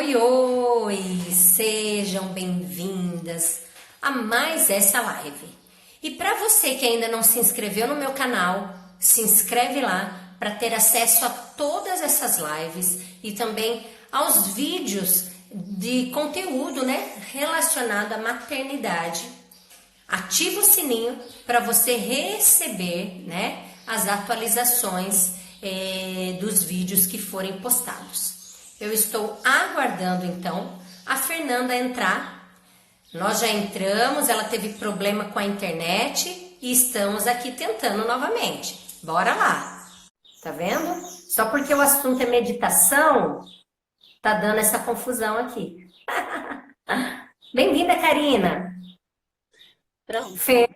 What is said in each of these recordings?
Oi, oi! Sejam bem-vindas a mais essa live. E para você que ainda não se inscreveu no meu canal, se inscreve lá para ter acesso a todas essas lives e também aos vídeos de conteúdo, né, relacionado à maternidade. Ativa o sininho para você receber, né, as atualizações dos vídeos que forem postados. Eu estou aguardando então a Fernanda entrar. Nós já entramos, ela teve problema com a internet e estamos aqui tentando novamente. Bora lá. Tá vendo? Só porque o assunto é meditação, tá dando essa confusão aqui. Bem-vinda, Karina. Pronto. Fê.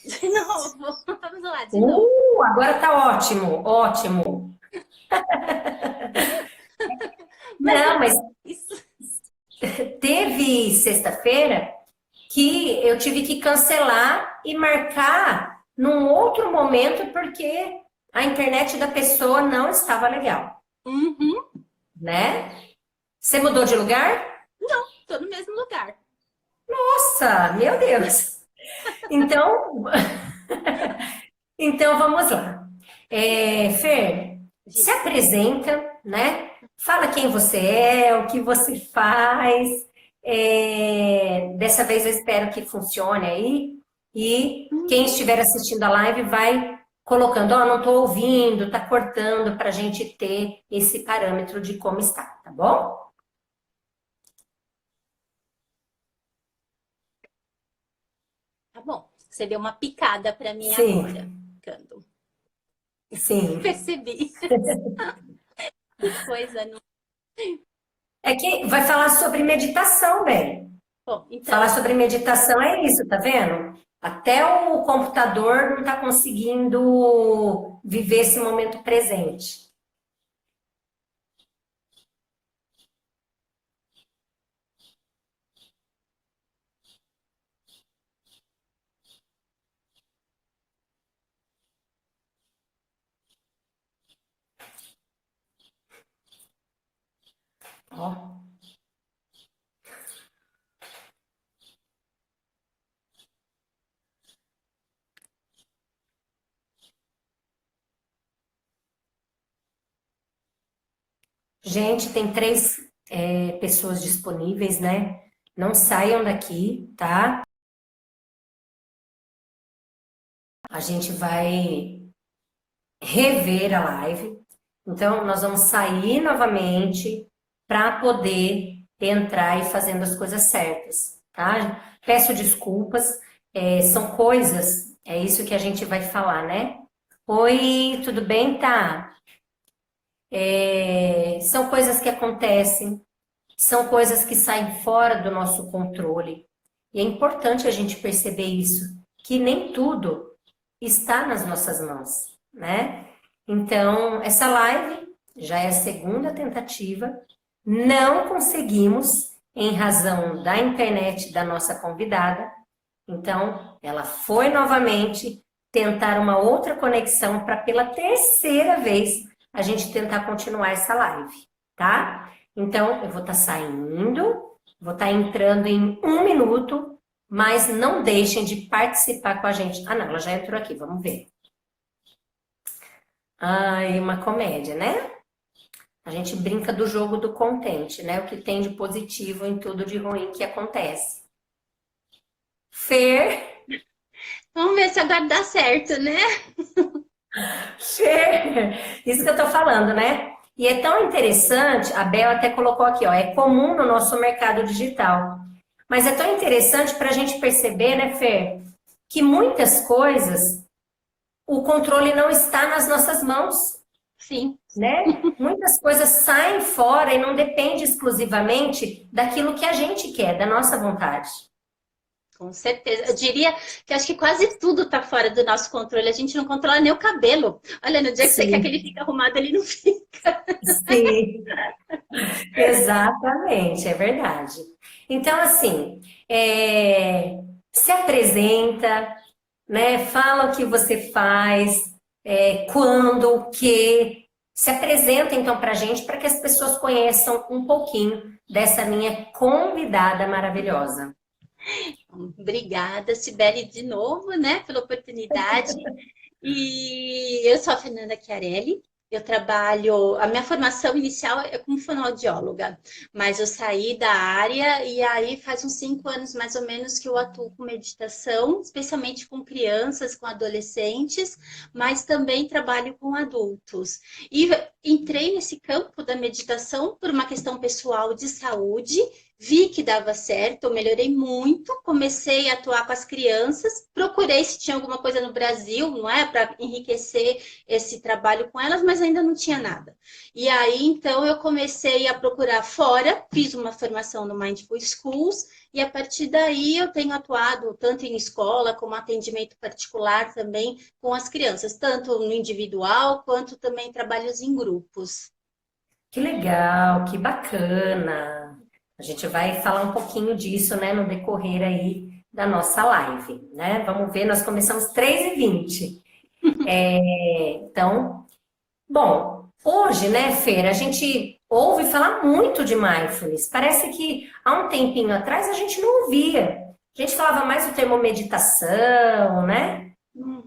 De novo. Vamos lá, de novo. Agora tá ótimo, ótimo. Mas Não, mas isso. teve sexta-feira que eu tive que cancelar e marcar num outro momento porque a internet da pessoa não estava legal, Uhum. né? Você mudou de lugar? Não, tô no mesmo lugar. Nossa, meu Deus! Então, então vamos lá. Fer, se Diga. apresenta, né? Fala quem você é, o que você faz. Dessa vez eu espero que funcione aí. E quem Uhum. estiver assistindo a live vai colocando, ó, não estou ouvindo, tá cortando para a gente ter esse parâmetro de como está, tá bom? Tá bom. Você deu uma picada pra mim agora. Sim, Cando. sim. Percebi. Que coisa. Não... É que vai falar sobre meditação, bem. Bom, Falar então, sobre meditação é isso, tá vendo? Até o computador não está conseguindo viver esse momento presente. Ó. Gente, tem três pessoas disponíveis, né? Não saiam daqui, tá? A gente vai rever a live. Então, nós vamos sair novamente para poder entrar e fazendo as coisas certas, tá? Peço desculpas, são coisas, é isso que a gente vai falar, né? Oi, tudo bem? Tá. São coisas que acontecem, são coisas que saem fora do nosso controle. E é importante a gente perceber isso, que nem tudo está nas nossas mãos, né? Então, essa live já é a segunda tentativa, não conseguimos em razão da internet da nossa convidada. Então, ela foi novamente tentar uma outra conexão para pela terceira vez a gente tentar continuar essa live, tá? Então, eu vou estar saindo, vou estar entrando em 1 minuto, mas não deixem de participar com a gente. Ah, não, ela já entrou aqui, vamos ver. Ai, uma comédia, né? A gente brinca do jogo do contente, né? O que tem de positivo em tudo de ruim que acontece. Fer, vamos ver se agora dá certo, né? Fer, isso que eu tô falando, né? E é tão interessante, a Bel até colocou aqui, ó, é comum no nosso mercado digital. Mas é tão interessante para a gente perceber, né, Fer, que muitas coisas o controle não está nas nossas mãos, Sim, né? Muitas coisas saem fora e não depende exclusivamente daquilo que a gente quer, da nossa vontade. com certeza. Eu diria que acho que quase tudo tá fora do nosso controle. A gente não controla nem o cabelo. Olha, no dia que você quer que ele Sim, fique arrumado, ele não fica. sim, exatamente, é verdade. Então, assim, se apresenta, né? Fala o que você faz, quando, o que. Se apresenta então para a gente, para que as pessoas conheçam um pouquinho dessa minha convidada maravilhosa. Obrigada, Sibeli, de novo, né, pela oportunidade. E eu sou a Fernanda Chiarelli. Eu trabalho, a minha formação inicial é como fonoaudióloga, mas eu saí da área e aí faz uns 5 anos mais ou menos que eu atuo com meditação, especialmente com crianças, com adolescentes, mas também trabalho com adultos. E entrei nesse campo da meditação por uma questão pessoal de saúde. Vi que dava certo, eu melhorei muito, comecei a atuar com as crianças, procurei se tinha alguma coisa no Brasil, não é, para enriquecer esse trabalho com elas, mas ainda não tinha nada. E aí, então, eu comecei a procurar fora, fiz uma formação no Mindful Schools, e a partir daí eu tenho atuado tanto em escola, como atendimento particular também com as crianças, tanto no individual, quanto também trabalhos em grupos. Que legal, que bacana. A gente vai falar um pouquinho disso, né, no decorrer aí da nossa live, né? Vamos ver, nós começamos 3h20. Então, bom, hoje, né, Fer, a gente ouve falar muito de mindfulness. Parece que há um tempinho atrás a gente não ouvia. A gente falava mais do termo meditação, né? Uhum.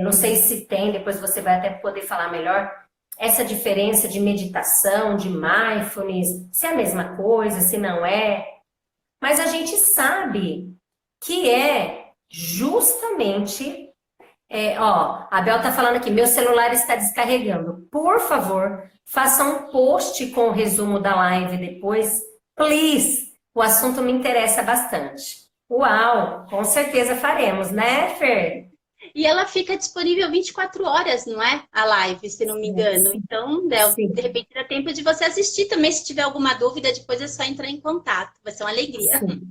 Não sei se tem, depois você vai até poder falar melhor, essa diferença de meditação, de mindfulness, se é a mesma coisa, se não é. Mas a gente sabe que é justamente. A Bel tá falando aqui, meu celular está descarregando. Por favor, faça um post com o resumo da live depois. Please! O assunto me interessa bastante. Uau! Com certeza faremos, né, Fer? E ela fica disponível 24 horas, não é? A live, se não me engano. Sim. Então, de Sim. repente dá tempo de você assistir também. Se tiver alguma dúvida, depois é só entrar em contato. Vai ser uma alegria. Sim.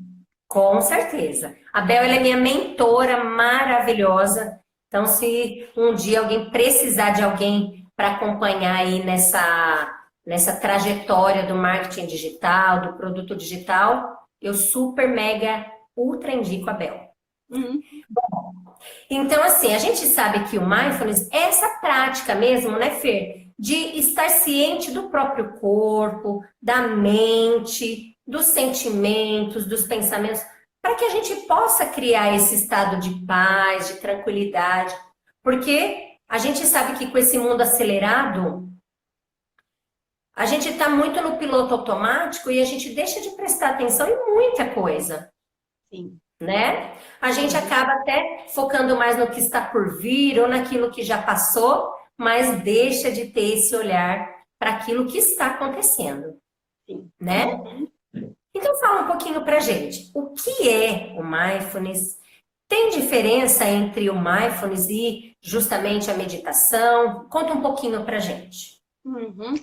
Com certeza. A Bel, ela é minha mentora maravilhosa. Então, se um dia alguém precisar de alguém para acompanhar aí nessa trajetória do marketing digital, do produto digital, eu super, mega, ultra indico a Bel. Uhum. Então, assim, a gente sabe que o mindfulness é essa prática mesmo, né, Fer? De estar ciente do próprio corpo, da mente, dos sentimentos, dos pensamentos, para que a gente possa criar esse estado de paz, de tranquilidade. Porque a gente sabe que com esse mundo acelerado, a gente está muito no piloto automático e a gente deixa de prestar atenção em muita coisa, Sim. né? A gente acaba até focando mais no que está por vir ou naquilo que já passou, mas deixa de ter esse olhar para aquilo que está acontecendo, Sim. né? Uhum. Então fala um pouquinho pra gente. O que é o mindfulness? Tem diferença entre o mindfulness e justamente a meditação? Conta um pouquinho pra gente. Uhum.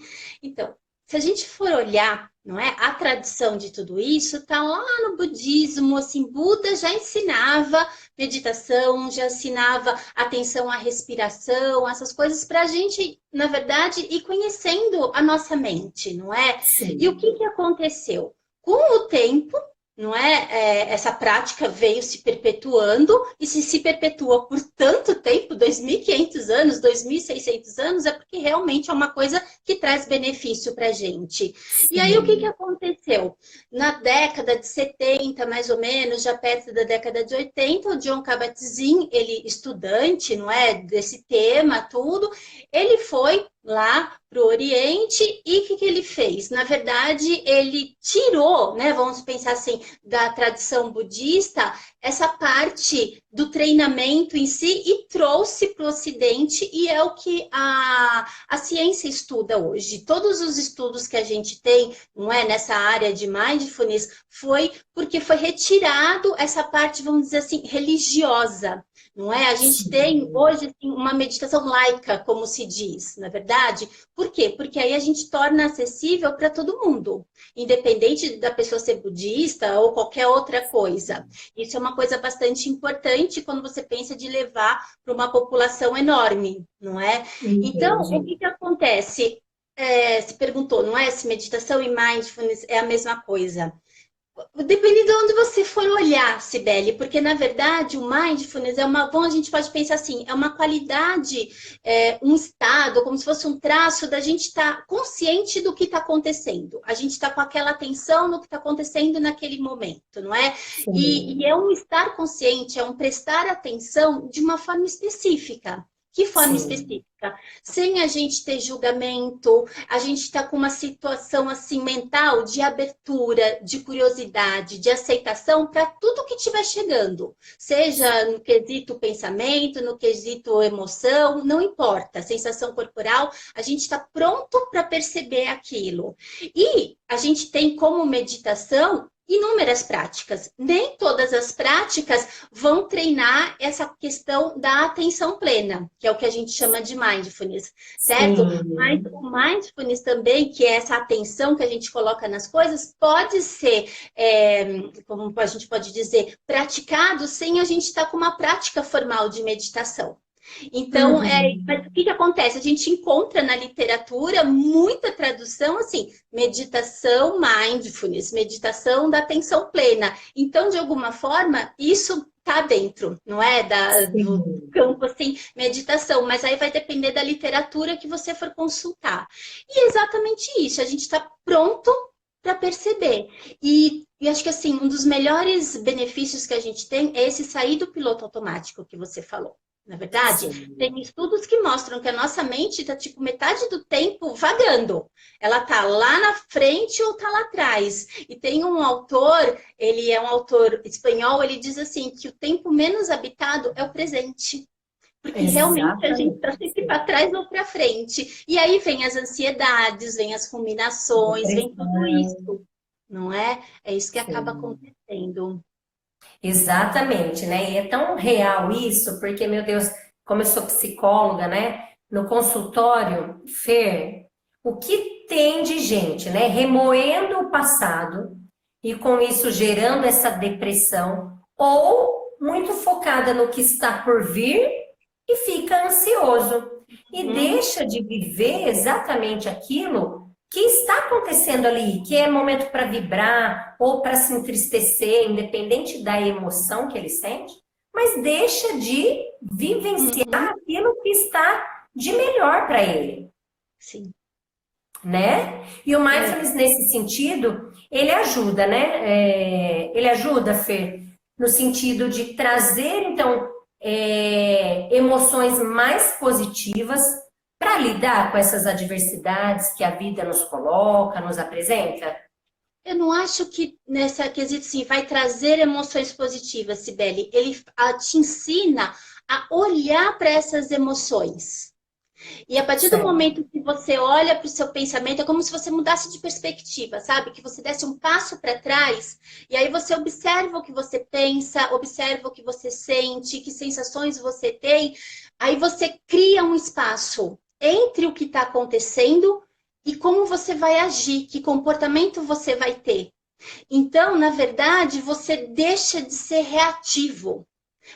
Então, se a gente for olhar, não é, a tradição de tudo isso está lá no budismo, assim, Buda já ensinava meditação, já ensinava atenção à respiração, essas coisas para a gente, na verdade, ir conhecendo a nossa mente, não é? E o Sim. que aconteceu? Com o tempo, não é? Essa prática veio se perpetuando e se perpetua por tanto tempo, 2.500 anos, 2.600 anos, é porque realmente é uma coisa que traz benefício para a gente. E aí, o que Sim. aconteceu? Na década de 70, mais ou menos, já perto da década de 80, o John Kabat-Zinn, ele estudante, não é, desse tema, tudo, ele foi lá para o Oriente e o que ele fez? Na verdade, ele tirou, né, vamos pensar assim, da tradição budista, essa parte do treinamento em si e trouxe para o Ocidente, e é o que a ciência estuda hoje. Todos os estudos que a gente tem, não é, nessa área de mindfulness, foi porque foi retirado essa parte, vamos dizer assim, religiosa. Não é? A gente tem Sim. hoje assim, uma meditação laica, como se diz, na verdade. Por quê? Porque aí a gente torna acessível para todo mundo, independente da pessoa ser budista ou qualquer outra coisa. Isso é uma coisa bastante importante quando você pensa de levar para uma população enorme, não é? Então, o Entendi. que acontece? Se perguntou, não é? Se meditação e mindfulness é a mesma coisa. Depende de onde você for olhar, Cibele, porque na verdade o mindfulness é bom, a gente pode pensar assim, é uma qualidade, um estado, como se fosse um traço da gente estar consciente do que está acontecendo. A gente está com aquela atenção no que está acontecendo naquele momento, não é? E Sim, é um estar consciente, é um prestar atenção de uma forma específica. Que forma sim. específica? Sem a gente ter julgamento, a gente está com uma situação assim mental de abertura, de curiosidade, de aceitação para tudo que estiver chegando, seja no quesito pensamento, no quesito emoção, não importa, sensação corporal, a gente está pronto para perceber aquilo. E a gente tem como meditação inúmeras práticas. Nem todas as práticas vão treinar essa questão da atenção plena, que é o que a gente chama de mindfulness, certo? Mas Sim, o mindfulness também, que é essa atenção que a gente coloca nas coisas, pode ser, como a gente pode dizer, praticado sem a gente estar com uma prática formal de meditação. Então, uhum, mas o que que acontece? A gente encontra na literatura muita tradução assim, meditação mindfulness, meditação da atenção plena. Então, de alguma forma, isso está dentro, não é? Do sim. campo assim, meditação, mas aí vai depender da literatura que você for consultar. E é exatamente isso, a gente está pronto para perceber. E acho que assim, um dos melhores benefícios que a gente tem é esse sair do piloto automático que você falou. Na verdade, Sim. tem estudos que mostram que a nossa mente está tipo metade do tempo vagando. Ela tá lá na frente ou tá lá atrás. E tem um autor, ele é um autor espanhol, ele diz assim que o tempo menos habitado é o presente. Porque realmente a gente está sempre Exatamente. para trás ou para frente. E aí vem as ansiedades, vem as ruminações, vem tudo Depressão. isso, não é? É isso que acaba Sim. acontecendo. Exatamente, né? E é tão real isso, porque, meu Deus, como eu sou psicóloga, né? No consultório, Fer, o que tem de gente, né? Remoendo o passado e com isso gerando essa depressão, ou muito focada no que está por vir e fica ansioso e Uhum. deixa de viver exatamente aquilo que está acontecendo ali, que é momento para vibrar ou para se entristecer, independente da emoção que ele sente, mas deixa de Uhum. vivenciar aquilo que está de melhor para ele, Sim. né? E o É. mindfulness nesse sentido, ele ajuda, né? Ele ajuda, Fer, no sentido de trazer, então, emoções mais positivas para lidar com essas adversidades que a vida nos coloca, nos apresenta. Eu não acho que nessa quesito sim vai trazer emoções positivas, Sibeli. Ele te ensina a olhar para essas emoções. E a partir do Certo. momento que você olha para o seu pensamento, é como se você mudasse de perspectiva, sabe? Que você desse um passo para trás e aí você observa o que você pensa, observa o que você sente, que sensações você tem. Aí você cria um espaço entre o que está acontecendo e como você vai agir, que comportamento você vai ter. Então, na verdade, você deixa de ser reativo.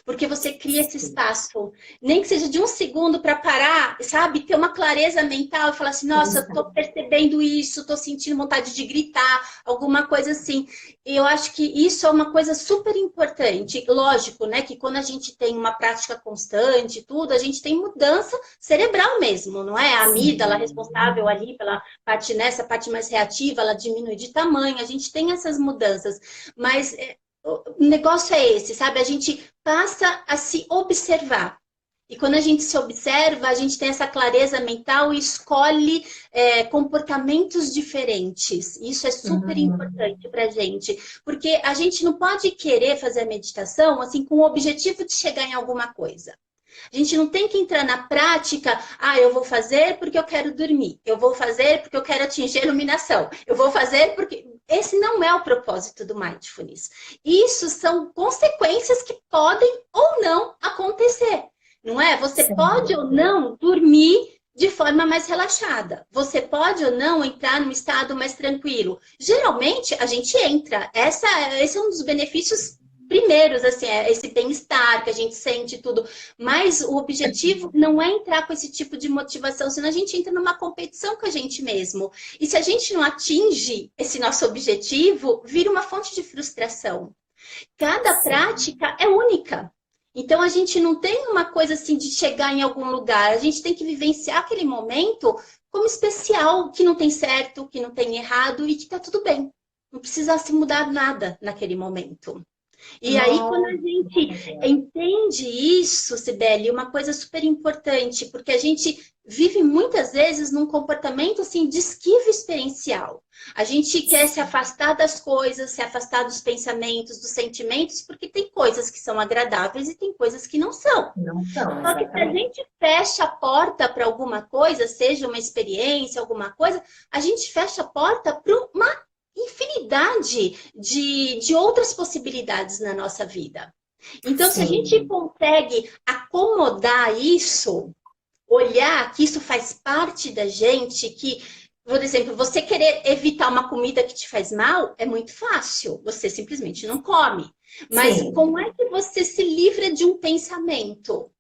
Porque você cria esse espaço, nem que seja de um segundo para parar, sabe? Ter uma clareza mental e falar assim: nossa, eu estou percebendo isso, estou sentindo vontade de gritar, alguma coisa assim. E eu acho que isso é uma coisa super importante. Lógico, né? Que quando a gente tem uma prática constante e tudo, a gente tem mudança cerebral mesmo, não é? A amígdala responsável Sim. ali pela parte, nessa parte mais reativa, ela diminui de tamanho, a gente tem essas mudanças. Mas o negócio é esse, sabe? A gente passa a se observar. E quando a gente se observa, a gente tem essa clareza mental e escolhe comportamentos diferentes. Isso é super Uhum. importante para a gente, porque a gente não pode querer fazer a meditação assim com o objetivo de chegar em alguma coisa. A gente não tem que entrar na prática, eu vou fazer porque eu quero dormir, eu vou fazer porque eu quero atingir a iluminação, eu vou fazer porque. Esse não é o propósito do mindfulness. Isso são consequências que podem ou não acontecer, não é? Você pode ou Certo. não dormir de forma mais relaxada. Você pode ou não entrar num estado mais tranquilo. Geralmente a gente entra. Esse é um dos benefícios primeiros, assim, é esse bem-estar que a gente sente tudo. Mas o objetivo não é entrar com esse tipo de motivação, senão a gente entra numa competição com a gente mesmo. E se a gente não atinge esse nosso objetivo, vira uma fonte de frustração. Cada Sim. prática é única. Então a gente não tem uma coisa assim de chegar em algum lugar, a gente tem que vivenciar aquele momento como especial, que não tem certo, que não tem errado e que tá tudo bem. Não precisa se mudar nada naquele momento. E aí, quando a Nossa, gente entende isso, Sibeli, uma coisa super importante, porque a gente vive muitas vezes num comportamento assim de esquiva experiencial. A gente quer se afastar das coisas, se afastar dos pensamentos, dos sentimentos, porque tem coisas que são agradáveis e tem coisas que não são. não são, Só que se a exatamente. gente fecha a porta para alguma coisa, seja uma experiência, alguma coisa, a gente fecha a porta para uma infinidade de outras possibilidades na nossa vida. Então, se a gente Sim, consegue acomodar isso, olhar que isso faz parte da gente, que, por exemplo, você querer evitar uma comida que te faz mal, é muito fácil, você simplesmente não come. Mas sim, como é que você se livra de um pensamento?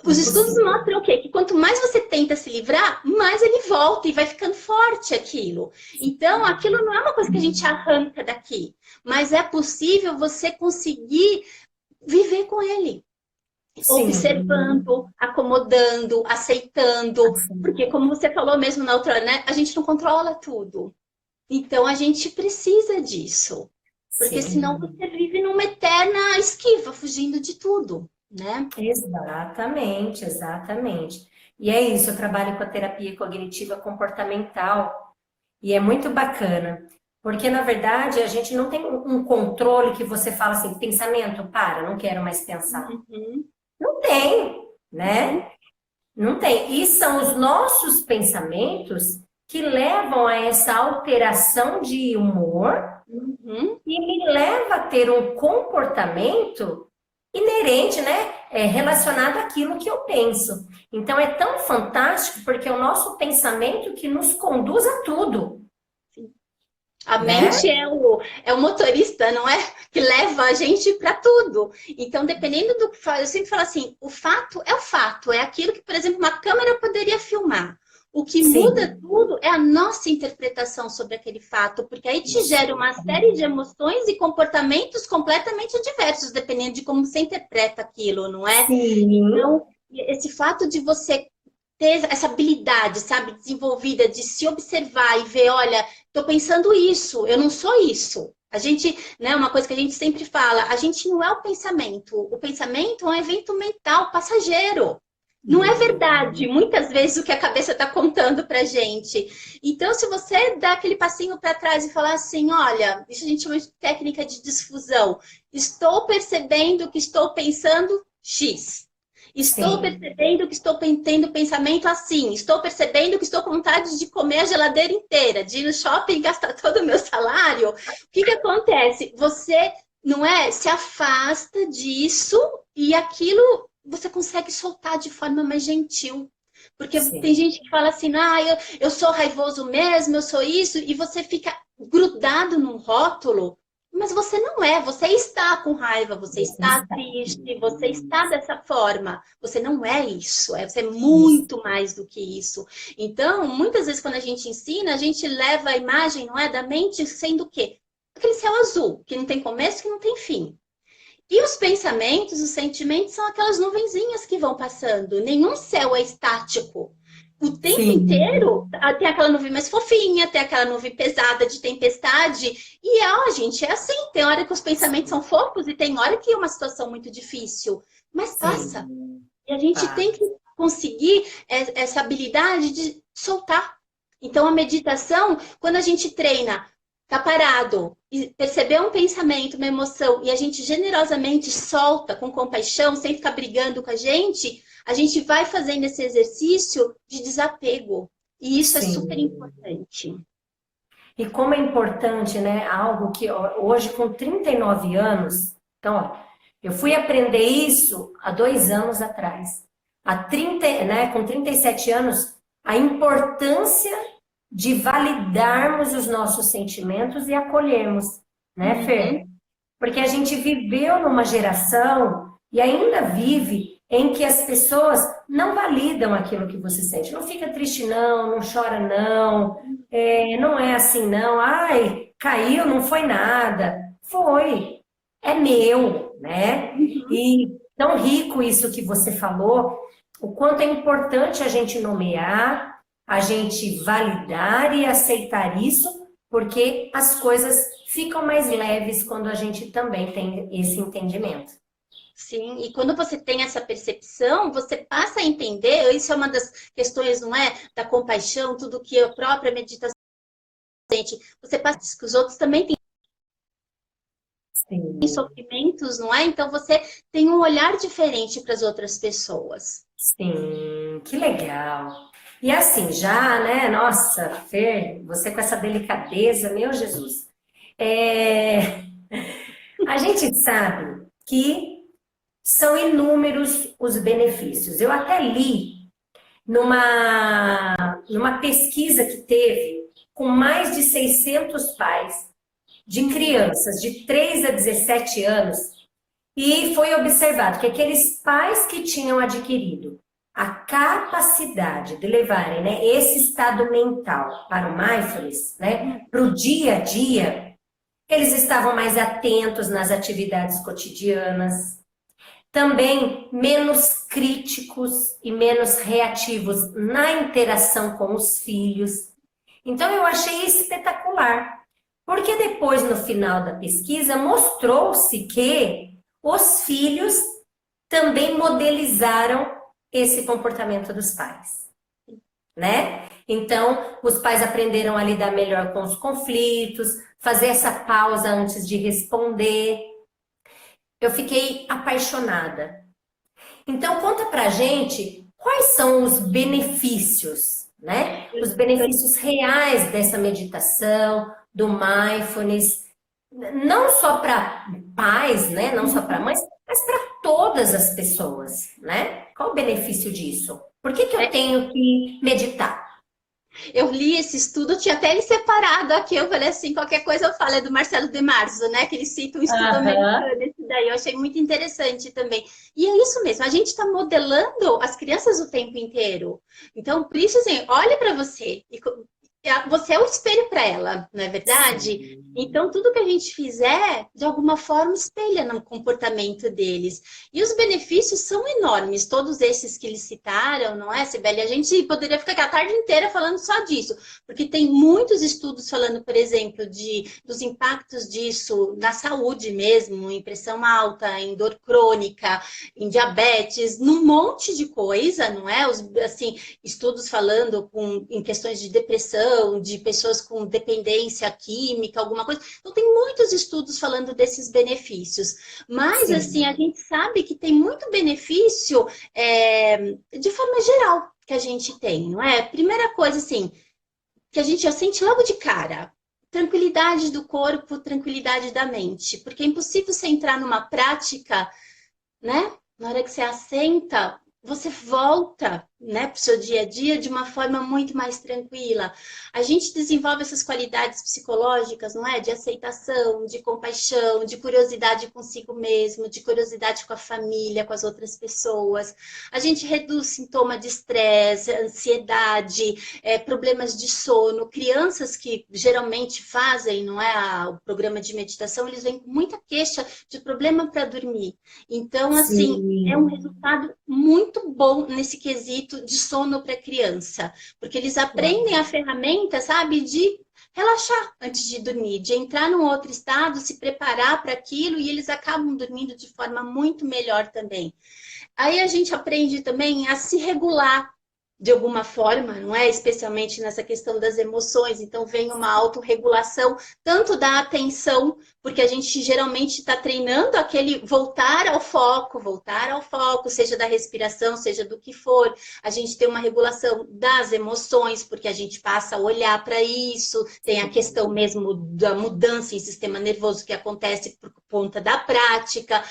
Os estudos impossível. mostram o quê? Que quanto mais você tenta se livrar, mais ele volta e vai ficando forte aquilo. Então, aquilo não é uma coisa que a gente arranca daqui, mas é possível você conseguir viver com ele, Sim, observando, acomodando, aceitando, assim, porque como você falou mesmo na outra, né, a gente não controla tudo. Então, a gente precisa disso, porque senão sim. você vive numa eterna esquiva, fugindo de tudo, né? Exatamente, exatamente. E é isso, eu trabalho com a terapia cognitiva comportamental e é muito bacana, porque na verdade a gente não tem um controle que você fala assim, pensamento, para, não quero mais pensar. Uhum, Não tem, uhum. né? Não tem. E são os nossos pensamentos que levam a essa alteração de humor Uhum, e me leva a ter um comportamento inerente, né? Relacionado àquilo que eu penso. Então é tão fantástico porque é o nosso pensamento que nos conduz a tudo, sim. A mente né? é o motorista, não é? Que leva a gente para tudo. Então, dependendo do que faz, eu sempre falo assim: o fato é o fato, é aquilo que, por exemplo, uma câmera poderia filmar. O que muda Sim, tudo é a nossa interpretação sobre aquele fato, porque aí te isso. gera uma série de emoções e comportamentos completamente diversos, dependendo de como você interpreta aquilo, não é? Sim, Então, esse fato de você ter essa habilidade, sabe, desenvolvida de se observar e ver, olha, estou pensando isso, eu não sou isso. A gente, né, uma coisa que a gente sempre fala, a gente não é o pensamento é um evento mental passageiro. Não é verdade, muitas vezes, o que a cabeça está contando para gente. Então, se você dá aquele passinho para trás e falar assim: olha, isso a gente chama de técnica de difusão. Estou percebendo que estou pensando X. Estou sim, percebendo que estou tendo pensamento assim. Estou percebendo que estou com vontade de comer a geladeira inteira, de ir no shopping e gastar todo o meu salário. O que que acontece? Você não é se afasta disso e aquilo você consegue soltar de forma mais gentil. Porque tem sim, gente que fala assim, ah, eu sou raivoso mesmo, eu sou isso, e você fica grudado num rótulo, mas você não é, você está com raiva, você você está está. triste, você está dessa forma. Você não é isso, você é Isso. muito mais do que isso. Então, muitas vezes quando a gente ensina, a gente leva a imagem, não é, da mente sendo o quê? Aquele céu azul, que não tem começo, que não tem fim. E os pensamentos, os sentimentos são aquelas nuvenzinhas que vão passando. Nenhum céu é estático. O tempo Sim, inteiro tem aquela nuvem mais fofinha, tem aquela nuvem pesada de tempestade. E ó, gente, é assim. Tem hora que os pensamentos são fofos e tem hora que é uma situação muito difícil. Mas passa. sim, E a gente tá. tem que conseguir essa habilidade de soltar. Então, a meditação, quando a gente treina, tá parado, e perceber um pensamento, uma emoção, e a gente generosamente solta com compaixão, sem ficar brigando com a gente vai fazendo esse exercício de desapego. E isso é super Sim. importante. E como é importante, né? Algo que hoje, com 39 anos, então, ó, eu fui aprender isso há 2 anos atrás. Há 30, né, com 37 anos, a importância de validarmos os nossos sentimentos e acolhermos, né, Uhum, Fer? Porque a gente viveu numa geração e ainda vive em que as pessoas não validam aquilo que você sente. Não fica triste, não, não chora, não, não é assim, não. Ai, caiu, não foi nada. Foi, é meu, né? Uhum. E tão rico isso que você falou, o quanto é importante a gente nomear, a gente validar e aceitar isso, porque as coisas ficam mais leves quando a gente também tem esse entendimento. Sim, e quando você tem essa percepção, você passa a entender, isso é uma das questões, não é? Da compaixão, tudo que a própria meditação sente. Você passa que os outros também têm Sim, sofrimentos, não é? Então você tem um olhar diferente para as outras pessoas. sim, que legal. E assim, já, né? Nossa, Fer, você com essa delicadeza, meu Jesus. É, a gente sabe que são inúmeros os benefícios. Eu até li numa pesquisa que teve com mais de 600 pais de crianças de 3 a 17 anos e foi observado que aqueles pais que tinham adquirido a capacidade de levarem, né, esse estado mental para o mindfulness, né, para o dia a dia, eles estavam mais atentos nas atividades cotidianas, também menos críticos e menos reativos na interação com os filhos. Então eu achei espetacular, porque depois no final da pesquisa mostrou-se que os filhos também modelizaram esse comportamento dos pais, né? Então, os pais aprenderam a lidar melhor com os conflitos, fazer essa pausa antes de responder. Eu fiquei apaixonada. Então, conta pra gente quais são os benefícios, né? Os benefícios reais dessa meditação, do mindfulness, não só para pais, né? Não só para mães, mas para todas as pessoas, né? Qual o benefício disso? Por que que eu É, tenho que meditar? eu li esse estudo, eu tinha até ele separado aqui, eu falei assim, qualquer coisa eu falo, é do Marcelo De Marzo, né? Que ele cita um estudo Aham. americano, esse daí eu achei muito interessante também. E é isso mesmo, a gente está modelando as crianças o tempo inteiro. Então, por isso, assim, olhe para você você é o espelho para ela, não é verdade? Sim, Então, tudo que a gente fizer, de alguma forma, espelha no comportamento deles. E os benefícios são enormes, todos esses que eles citaram, não é, Sibeli? A gente poderia ficar aqui a tarde inteira falando só disso, porque tem muitos estudos falando, por exemplo, dos impactos disso na saúde mesmo, em pressão alta, em dor crônica, em diabetes, num monte de coisa, não é? Assim, estudos falando em questões de depressão, de pessoas com dependência química, alguma coisa. Então, tem muitos estudos falando desses benefícios. Mas, assim, a sim, gente sabe que tem muito benefício de forma geral que a gente tem, não é? Primeira coisa, assim, que a gente já sente logo de cara. Tranquilidade do corpo, tranquilidade da mente. Porque é impossível você entrar numa prática, né? Na hora que você assenta, você volta, né, para o seu dia a dia de uma forma muito mais tranquila. A gente desenvolve essas qualidades psicológicas, não é? De aceitação, de compaixão, de curiosidade consigo mesmo, de curiosidade com a família, com as outras pessoas. A gente reduz sintoma de estresse, ansiedade, problemas de sono. Crianças que geralmente fazem, não é, o programa de meditação, eles vêm com muita queixa de problema para dormir. Então, assim, é um sim. resultado muito bom nesse quesito de sono para criança, porque eles aprendem a ferramenta, sabe, de relaxar antes de dormir, de entrar num outro estado, se preparar para aquilo e eles acabam dormindo de forma muito melhor também. Aí a gente aprende também a se regular de alguma forma, não é? Especialmente nessa questão das emoções. Então, vem uma autorregulação, tanto da atenção, porque a gente geralmente está treinando aquele voltar ao foco, seja da respiração, seja do que for. A gente tem uma regulação das emoções, porque a gente passa a olhar para isso. Tem a questão mesmo da mudança em sistema nervoso que acontece ponta da prática,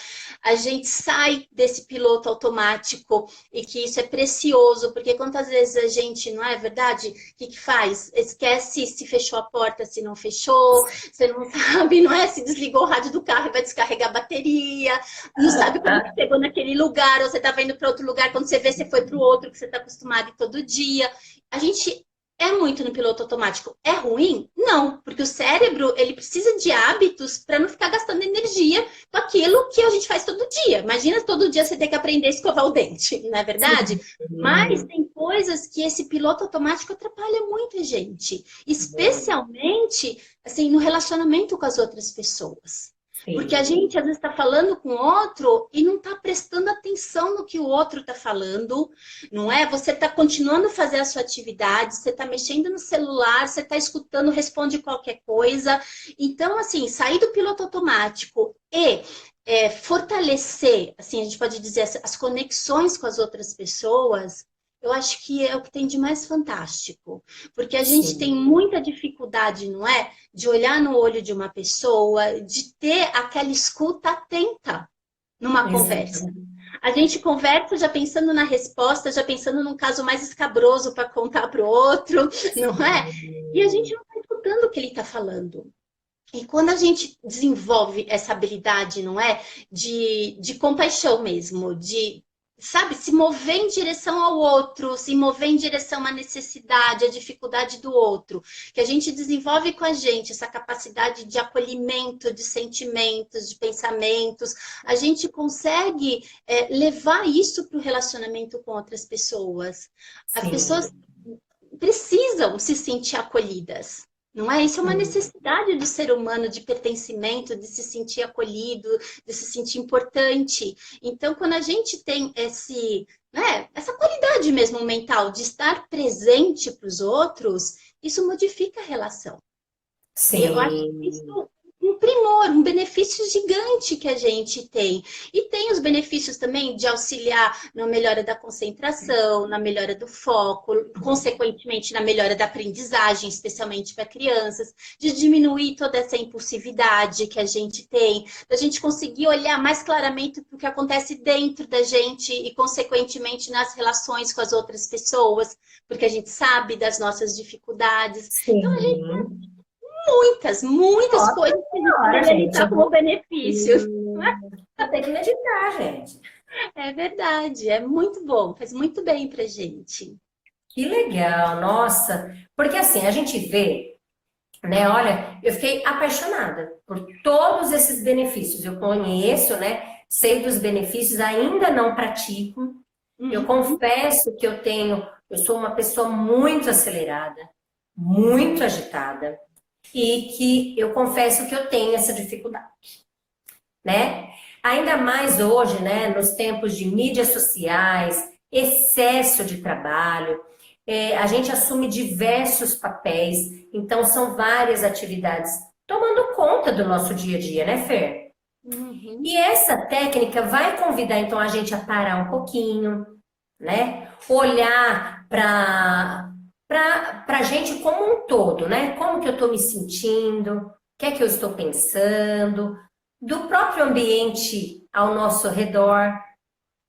a gente sai desse piloto automático e que isso é precioso, porque quantas vezes a gente, não é verdade? O que faz? Esquece se fechou a porta, se não fechou, você não sabe, não é? Se desligou o rádio do carro e vai descarregar a bateria, não sabe como que chegou naquele lugar, ou você estava indo para outro lugar, quando você vê, você foi para o outro que você está acostumado a ir todo dia. A gente é muito no piloto automático. É ruim? Não, porque o cérebro, ele precisa de hábitos para não ficar gastando energia com aquilo que a gente faz todo dia. Imagina todo dia você ter que aprender a escovar o dente, não é verdade? Sim. Mas tem coisas que esse piloto automático atrapalha muito a gente, especialmente assim, no relacionamento com as outras pessoas. Sim. Porque a gente às vezes está falando com o outro e não está prestando atenção no que o outro está falando, não é? Você está continuando a fazer a sua atividade, você está mexendo no celular, você está escutando, responde qualquer coisa. Então, assim, sair do piloto automático e fortalecer, assim, a gente pode dizer, as conexões com as outras pessoas, eu acho que é o que tem de mais fantástico. Porque a gente tem muita dificuldade, não é? De olhar no olho de uma pessoa, de ter aquela escuta atenta numa conversa. A gente conversa já pensando na resposta, já pensando num caso mais escabroso para contar para o outro, não é? E a gente não está escutando o que ele está falando. E quando a gente desenvolve essa habilidade, não é? De compaixão mesmo, de, sabe, se mover em direção ao outro, se mover em direção à necessidade, à dificuldade do outro, que a gente desenvolve com a gente essa capacidade de acolhimento, de sentimentos, de pensamentos, a gente consegue levar isso para o relacionamento com outras pessoas. As pessoas precisam se sentir acolhidas. Não é? Isso é uma necessidade do ser humano de pertencimento, de se sentir acolhido, de se sentir importante. Então, quando a gente tem essa qualidade mesmo mental de estar presente para os outros, isso modifica a relação. Sim. Eu acho isso um primor, um benefício gigante que a gente tem. E tem os benefícios também de auxiliar na melhora da concentração, na melhora do foco, consequentemente na melhora da aprendizagem, especialmente para crianças, de diminuir toda essa impulsividade que a gente tem, da gente conseguir olhar mais claramente para o que acontece dentro da gente e, consequentemente, nas relações com as outras pessoas, porque a gente sabe das nossas dificuldades. Sim. Então, a gente muitas coisas que a gente analisar como benefícios. Tem que meditar, gente. É verdade, é muito bom, faz muito bem pra gente. Que legal, nossa. Porque assim, a gente vê, né? Olha, eu fiquei apaixonada por todos esses benefícios. Eu conheço, né? Sei dos benefícios, ainda não pratico. Eu confesso que eu sou uma pessoa muito acelerada, muito agitada. E que eu confesso que eu tenho essa dificuldade, né? Ainda mais hoje, né, nos tempos de mídias sociais, excesso de trabalho, a gente assume diversos papéis, então são várias atividades tomando conta do nosso dia a dia, né, Fer? E essa técnica vai convidar, então, a gente a parar um pouquinho, né? Olhar para a gente como um todo, né? Como que eu estou me sentindo, o que é que eu estou pensando, do próprio ambiente ao nosso redor.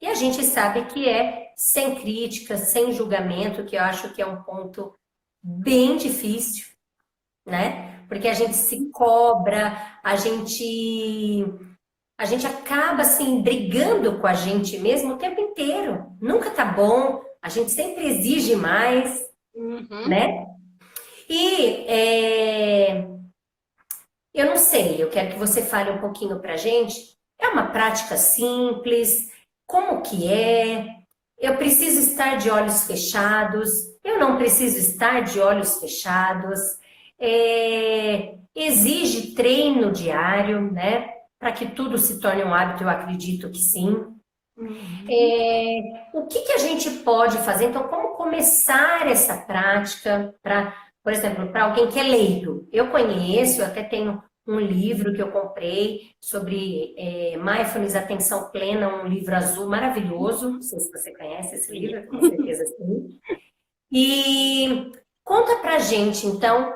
E a gente sabe que é sem crítica, sem julgamento, que eu acho que é um ponto bem difícil, né? Porque a gente se cobra, a gente acaba assim brigando com a gente mesmo o tempo inteiro. Nunca tá bom, a gente sempre exige mais. Né? E eu não sei, eu quero que você fale um pouquinho pra gente. É uma prática simples? Como que é? Eu preciso estar de olhos fechados? Eu não preciso estar de olhos fechados? Exige treino diário, né? Para que tudo se torne um hábito, eu acredito que sim. O que a gente pode fazer? Então, como começar essa prática para, por exemplo, para alguém que é leigo? Eu conheço, eu até tenho um livro que eu comprei sobre Mindfulness, Atenção Plena, um livro azul maravilhoso. Não sei se você conhece esse livro, com certeza sim. E conta pra gente, então,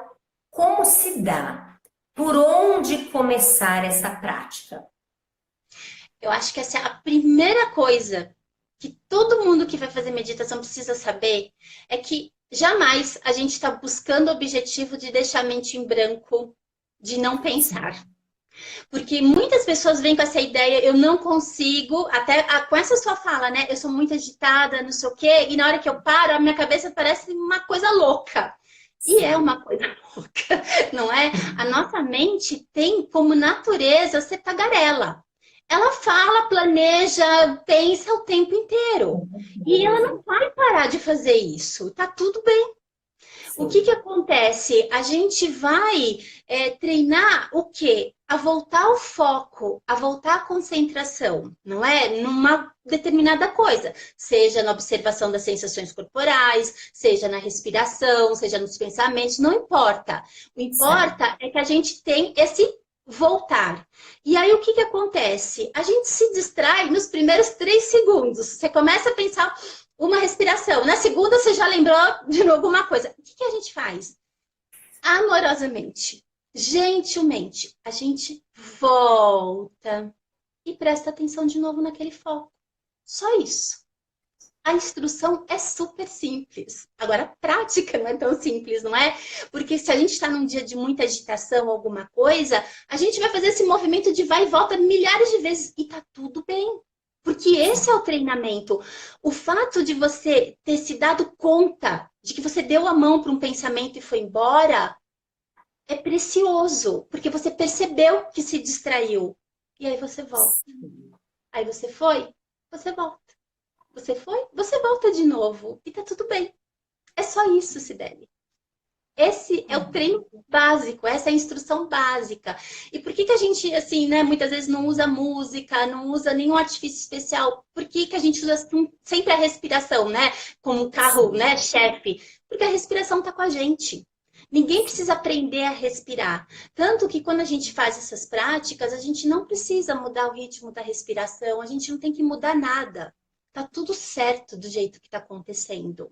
como se dá Por onde começar essa prática? Eu acho que essa é a primeira coisa que todo mundo que vai fazer meditação precisa saber, é que jamais a gente está buscando o objetivo de deixar a mente em branco, de não pensar. Porque muitas pessoas vêm com essa ideia, eu não consigo, até com essa sua fala, né? Eu sou muito agitada, não sei o quê, e na hora que eu paro, a minha cabeça parece uma coisa louca. E é Sim. uma coisa louca, não é? A nossa mente tem como natureza ser tagarela. Ela fala, planeja, pensa o tempo inteiro. E ela não vai parar de fazer isso. Tá tudo bem. O que Sim. que acontece? A gente vai treinar o quê? A voltar o foco, a voltar a concentração, não é? Numa determinada coisa, seja na observação das sensações corporais, seja na respiração, seja nos pensamentos, não importa. O Certo. importa é que a gente tem esse voltar. E aí o que que acontece? A gente se distrai nos primeiros 3 segundos. Você começa a pensar uma respiração. Na segunda, você já lembrou de alguma coisa. O que que a gente faz? Amorosamente, gentilmente, a gente volta e presta atenção de novo naquele foco. Só isso. A instrução é super simples. Agora, a prática não é tão simples, não é? Porque se a gente está num dia de muita agitação, alguma coisa, a gente vai fazer esse movimento de vai e volta milhares de vezes e tá tudo bem. Porque esse é o treinamento. O fato de você ter se dado conta de que você deu a mão para um pensamento e foi embora é precioso, porque você percebeu que se distraiu. E aí você volta. Aí você volta. Você foi, você volta de novo e tá tudo bem. É só isso, Sibeli. Esse é o treino básico, essa é a instrução básica. E por que que a gente, assim, né, muitas vezes não usa música, não usa nenhum artifício especial? Por que que a gente usa sempre a respiração, né? Como um carro, Sim. né, chefe? Porque a respiração tá com a gente. Ninguém precisa aprender a respirar. Tanto que quando a gente faz essas práticas, a gente não precisa mudar o ritmo da respiração, a gente não tem que mudar nada. Tá tudo certo do jeito que tá acontecendo.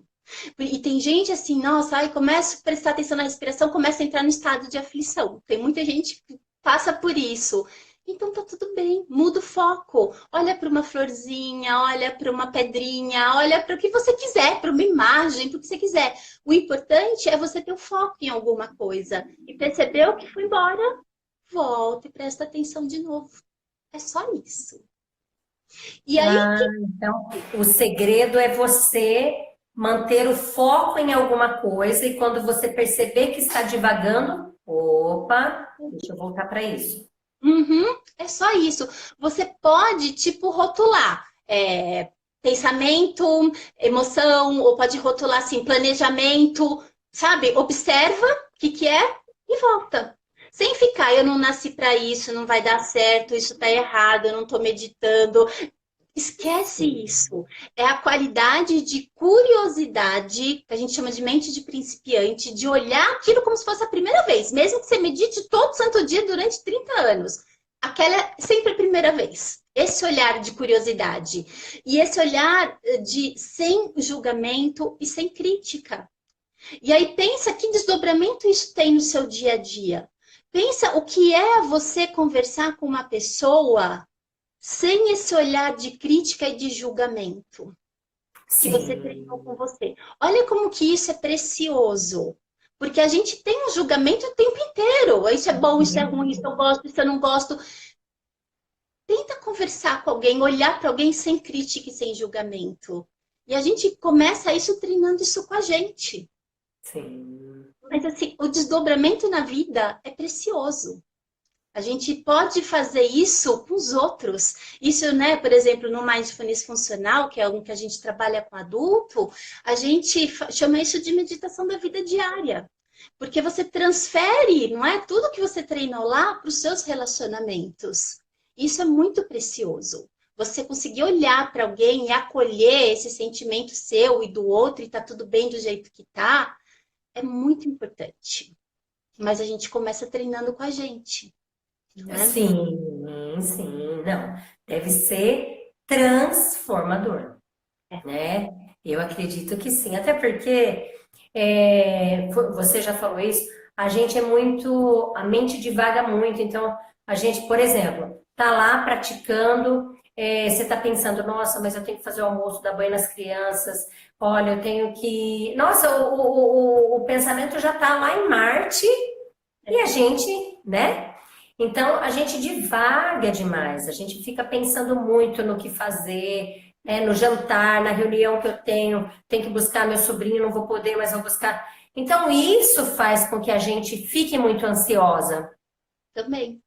E tem gente assim, nossa, ai, começa a prestar atenção na respiração, começa a entrar no estado de aflição. Tem muita gente que passa por isso. Então tá tudo bem, muda o foco. Olha para uma florzinha, olha para uma pedrinha, olha para o que você quiser, para uma imagem, para o que você quiser. O importante é você ter o foco em alguma coisa e percebeu que foi embora, volta e presta atenção de novo. É só isso. E aí, Ah, então o segredo é você manter o foco em alguma coisa e quando você perceber que está divagando, opa, deixa eu voltar para isso. uhum, é só isso. Você pode, tipo, rotular. Pensamento, emoção, ou pode rotular assim, planejamento, sabe? Observa o que que é e volta. Sem ficar, eu não nasci para isso, não vai dar certo, isso tá errado, eu não tô meditando. Esquece Sim, isso. É a qualidade de curiosidade, que a gente chama de mente de principiante, de olhar aquilo como se fosse a primeira vez, mesmo que você medite todo santo dia durante 30 anos. Aquela é sempre a primeira vez. Esse olhar de curiosidade. E esse olhar de sem julgamento e sem crítica. E aí pensa que desdobramento isso tem no seu dia a dia. Pensa o que é você conversar com uma pessoa sem esse olhar de crítica e de julgamento que você treinou sim, com você. Olha como que isso é precioso. Porque a gente tem um julgamento o tempo inteiro. Isso é bom, isso é ruim, isso eu gosto, isso eu não gosto. Tenta conversar com alguém, olhar para alguém sem crítica e sem julgamento. E a gente começa isso treinando isso com a gente. sim. Mas assim, o desdobramento na vida é precioso. A gente pode fazer isso com os outros. Isso, né, por exemplo, no Mindfulness Funcional, que é um que a gente trabalha com adulto, a gente chama isso de meditação da vida diária. Porque você transfere, não é, tudo que você treinou lá para os seus relacionamentos. Isso é muito precioso. Você conseguir olhar para alguém e acolher esse sentimento seu e do outro e tá tudo bem do jeito que tá, é muito importante. Mas a gente começa treinando com a gente, não é? Sim, sim, não. Deve ser transformador, É. né? Eu acredito que sim, até porque você já falou isso, a gente é muito, a mente divaga muito. Então, a gente, por exemplo, tá lá praticando, você tá pensando, nossa, mas eu tenho que fazer o almoço, dar banho nas crianças, olha, eu tenho que. Nossa, o pensamento já tá lá em Marte e a gente, né? Então, a gente divaga demais, a gente fica pensando muito no que fazer, no jantar, na reunião que eu tenho que buscar meu sobrinho, não vou poder, mas vou buscar. Então, isso faz com que a gente fique muito ansiosa. Também.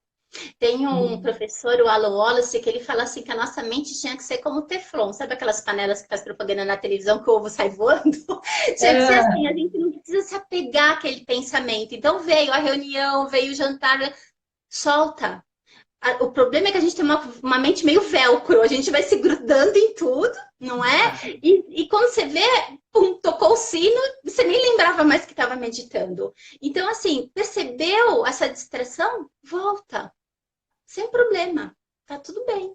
Tem um professor, o Alan Wallace, que ele fala assim que a nossa mente tinha que ser como Teflon. Sabe aquelas panelas que faz propaganda na televisão que o ovo sai voando? Tinha que ser assim, a gente não precisa se apegar àquele pensamento. Então veio a reunião, veio o jantar, solta. O problema é que a gente tem uma mente meio velcro, a gente vai se grudando em tudo, não é? E quando você vê, pum, tocou o sino, você nem lembrava mais que estava meditando. Então, assim, percebeu essa distração? Volta, sem problema, tá tudo bem.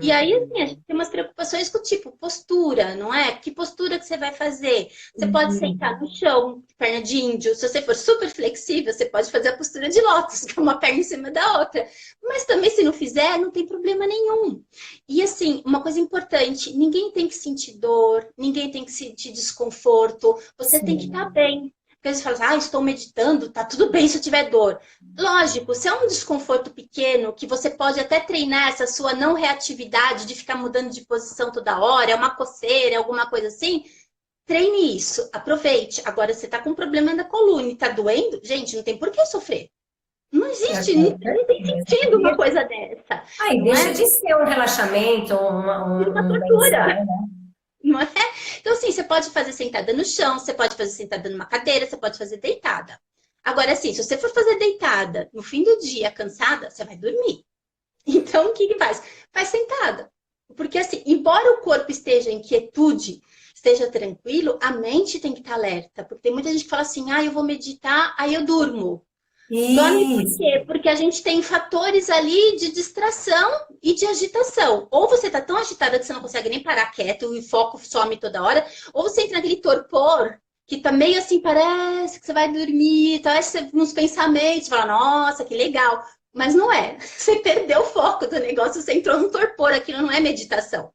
E aí, assim, a gente tem umas preocupações com tipo postura, não é? Que postura que você vai fazer? Você pode sentar no chão, perna de índio. Se você for super flexível, você pode fazer a postura de lótus, que é uma perna em cima da outra. Mas também, se não fizer, não tem problema nenhum. E assim, uma coisa importante: ninguém tem que sentir dor, ninguém tem que sentir desconforto. Você tem que estar Sim. bem. Porque eles falam, estou meditando, tá tudo bem se eu tiver dor. Lógico, se é um desconforto pequeno, que você pode até treinar essa sua não reatividade de ficar mudando de posição toda hora, é uma coceira, alguma coisa assim, treine isso, aproveite. Agora, você tá com um problema na coluna e tá doendo, gente, não tem por que sofrer. Não existe, não, Com não tem certeza. sentido uma coisa dessa, Aí não deixa é? de ser um relaxamento, É uma um tortura, bem-estar, né? não é? Então, assim, você pode fazer sentada no chão, você pode fazer sentada numa cadeira, você pode fazer deitada. Agora, assim, se você for fazer deitada no fim do dia, cansada, você vai dormir. Então, o que que faz? Faz sentada. Porque, assim, embora o corpo esteja em quietude, esteja tranquilo, a mente tem que estar alerta. Porque tem muita gente que fala assim, eu vou meditar, aí eu durmo. Dorme por Isso. quê? Porque a gente tem fatores ali de distração e de agitação. Ou você está tão agitada que você não consegue nem parar quieto e o foco some toda hora, ou você entra naquele torpor que tá meio assim, parece que você vai dormir, parece nos pensamentos, fala, nossa, que legal. Mas não é. Você perdeu o foco do negócio, você entrou num torpor, aquilo não é meditação.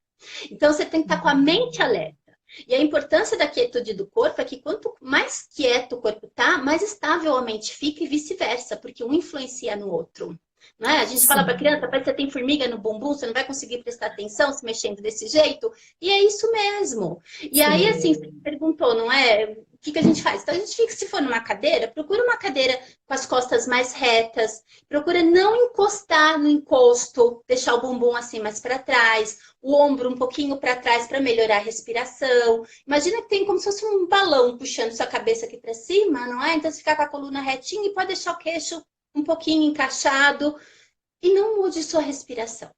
Então você tem que estar com a mente alerta. E a importância da quietude do corpo é que quanto mais quieto o corpo está, mais estável a mente fica e vice-versa, porque um influencia no outro. Não é? A gente fala para a Sim, criança, parece que você tem formiga no bumbum, você não vai conseguir prestar atenção se mexendo desse jeito. E é isso mesmo. E aí, assim, você sim. perguntou, não é? O que que a gente faz? Então, a gente fica, se for numa cadeira, procura uma cadeira com as costas mais retas, procura não encostar no encosto, deixar o bumbum assim mais para trás, o ombro um pouquinho para trás para melhorar a respiração. Imagina que tem como se fosse um balão puxando sua cabeça aqui para cima, não é? Então, você ficar com a coluna retinha e pode deixar o queixo um pouquinho encaixado e não mude sua respiração.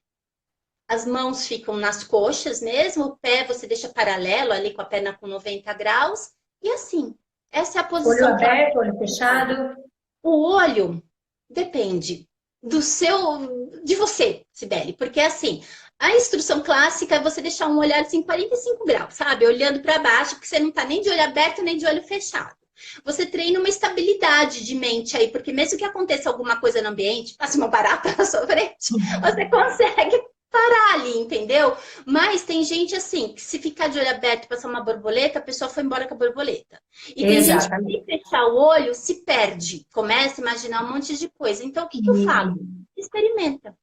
As mãos ficam nas coxas mesmo, o pé você deixa paralelo ali com a perna com 90 graus. E assim, essa é a Olho posição que ela aberto, olho sabe. fechado. O olho depende de você, Sibeli, porque assim, a instrução clássica é você deixar um olhar assim 45 graus, sabe? Olhando para baixo, porque você não tá nem de olho aberto nem de olho fechado. Você treina uma estabilidade de mente aí, porque mesmo que aconteça alguma coisa no ambiente, passe uma barata na sua frente, você consegue parar ali, entendeu? Mas tem gente assim, que se ficar de olho aberto e passar uma borboleta, a pessoa foi embora com a borboleta. E tem gente que se Exatamente. fechar o olho, se perde, começa a imaginar um monte de coisa. Então, o que que eu falo? Experimenta.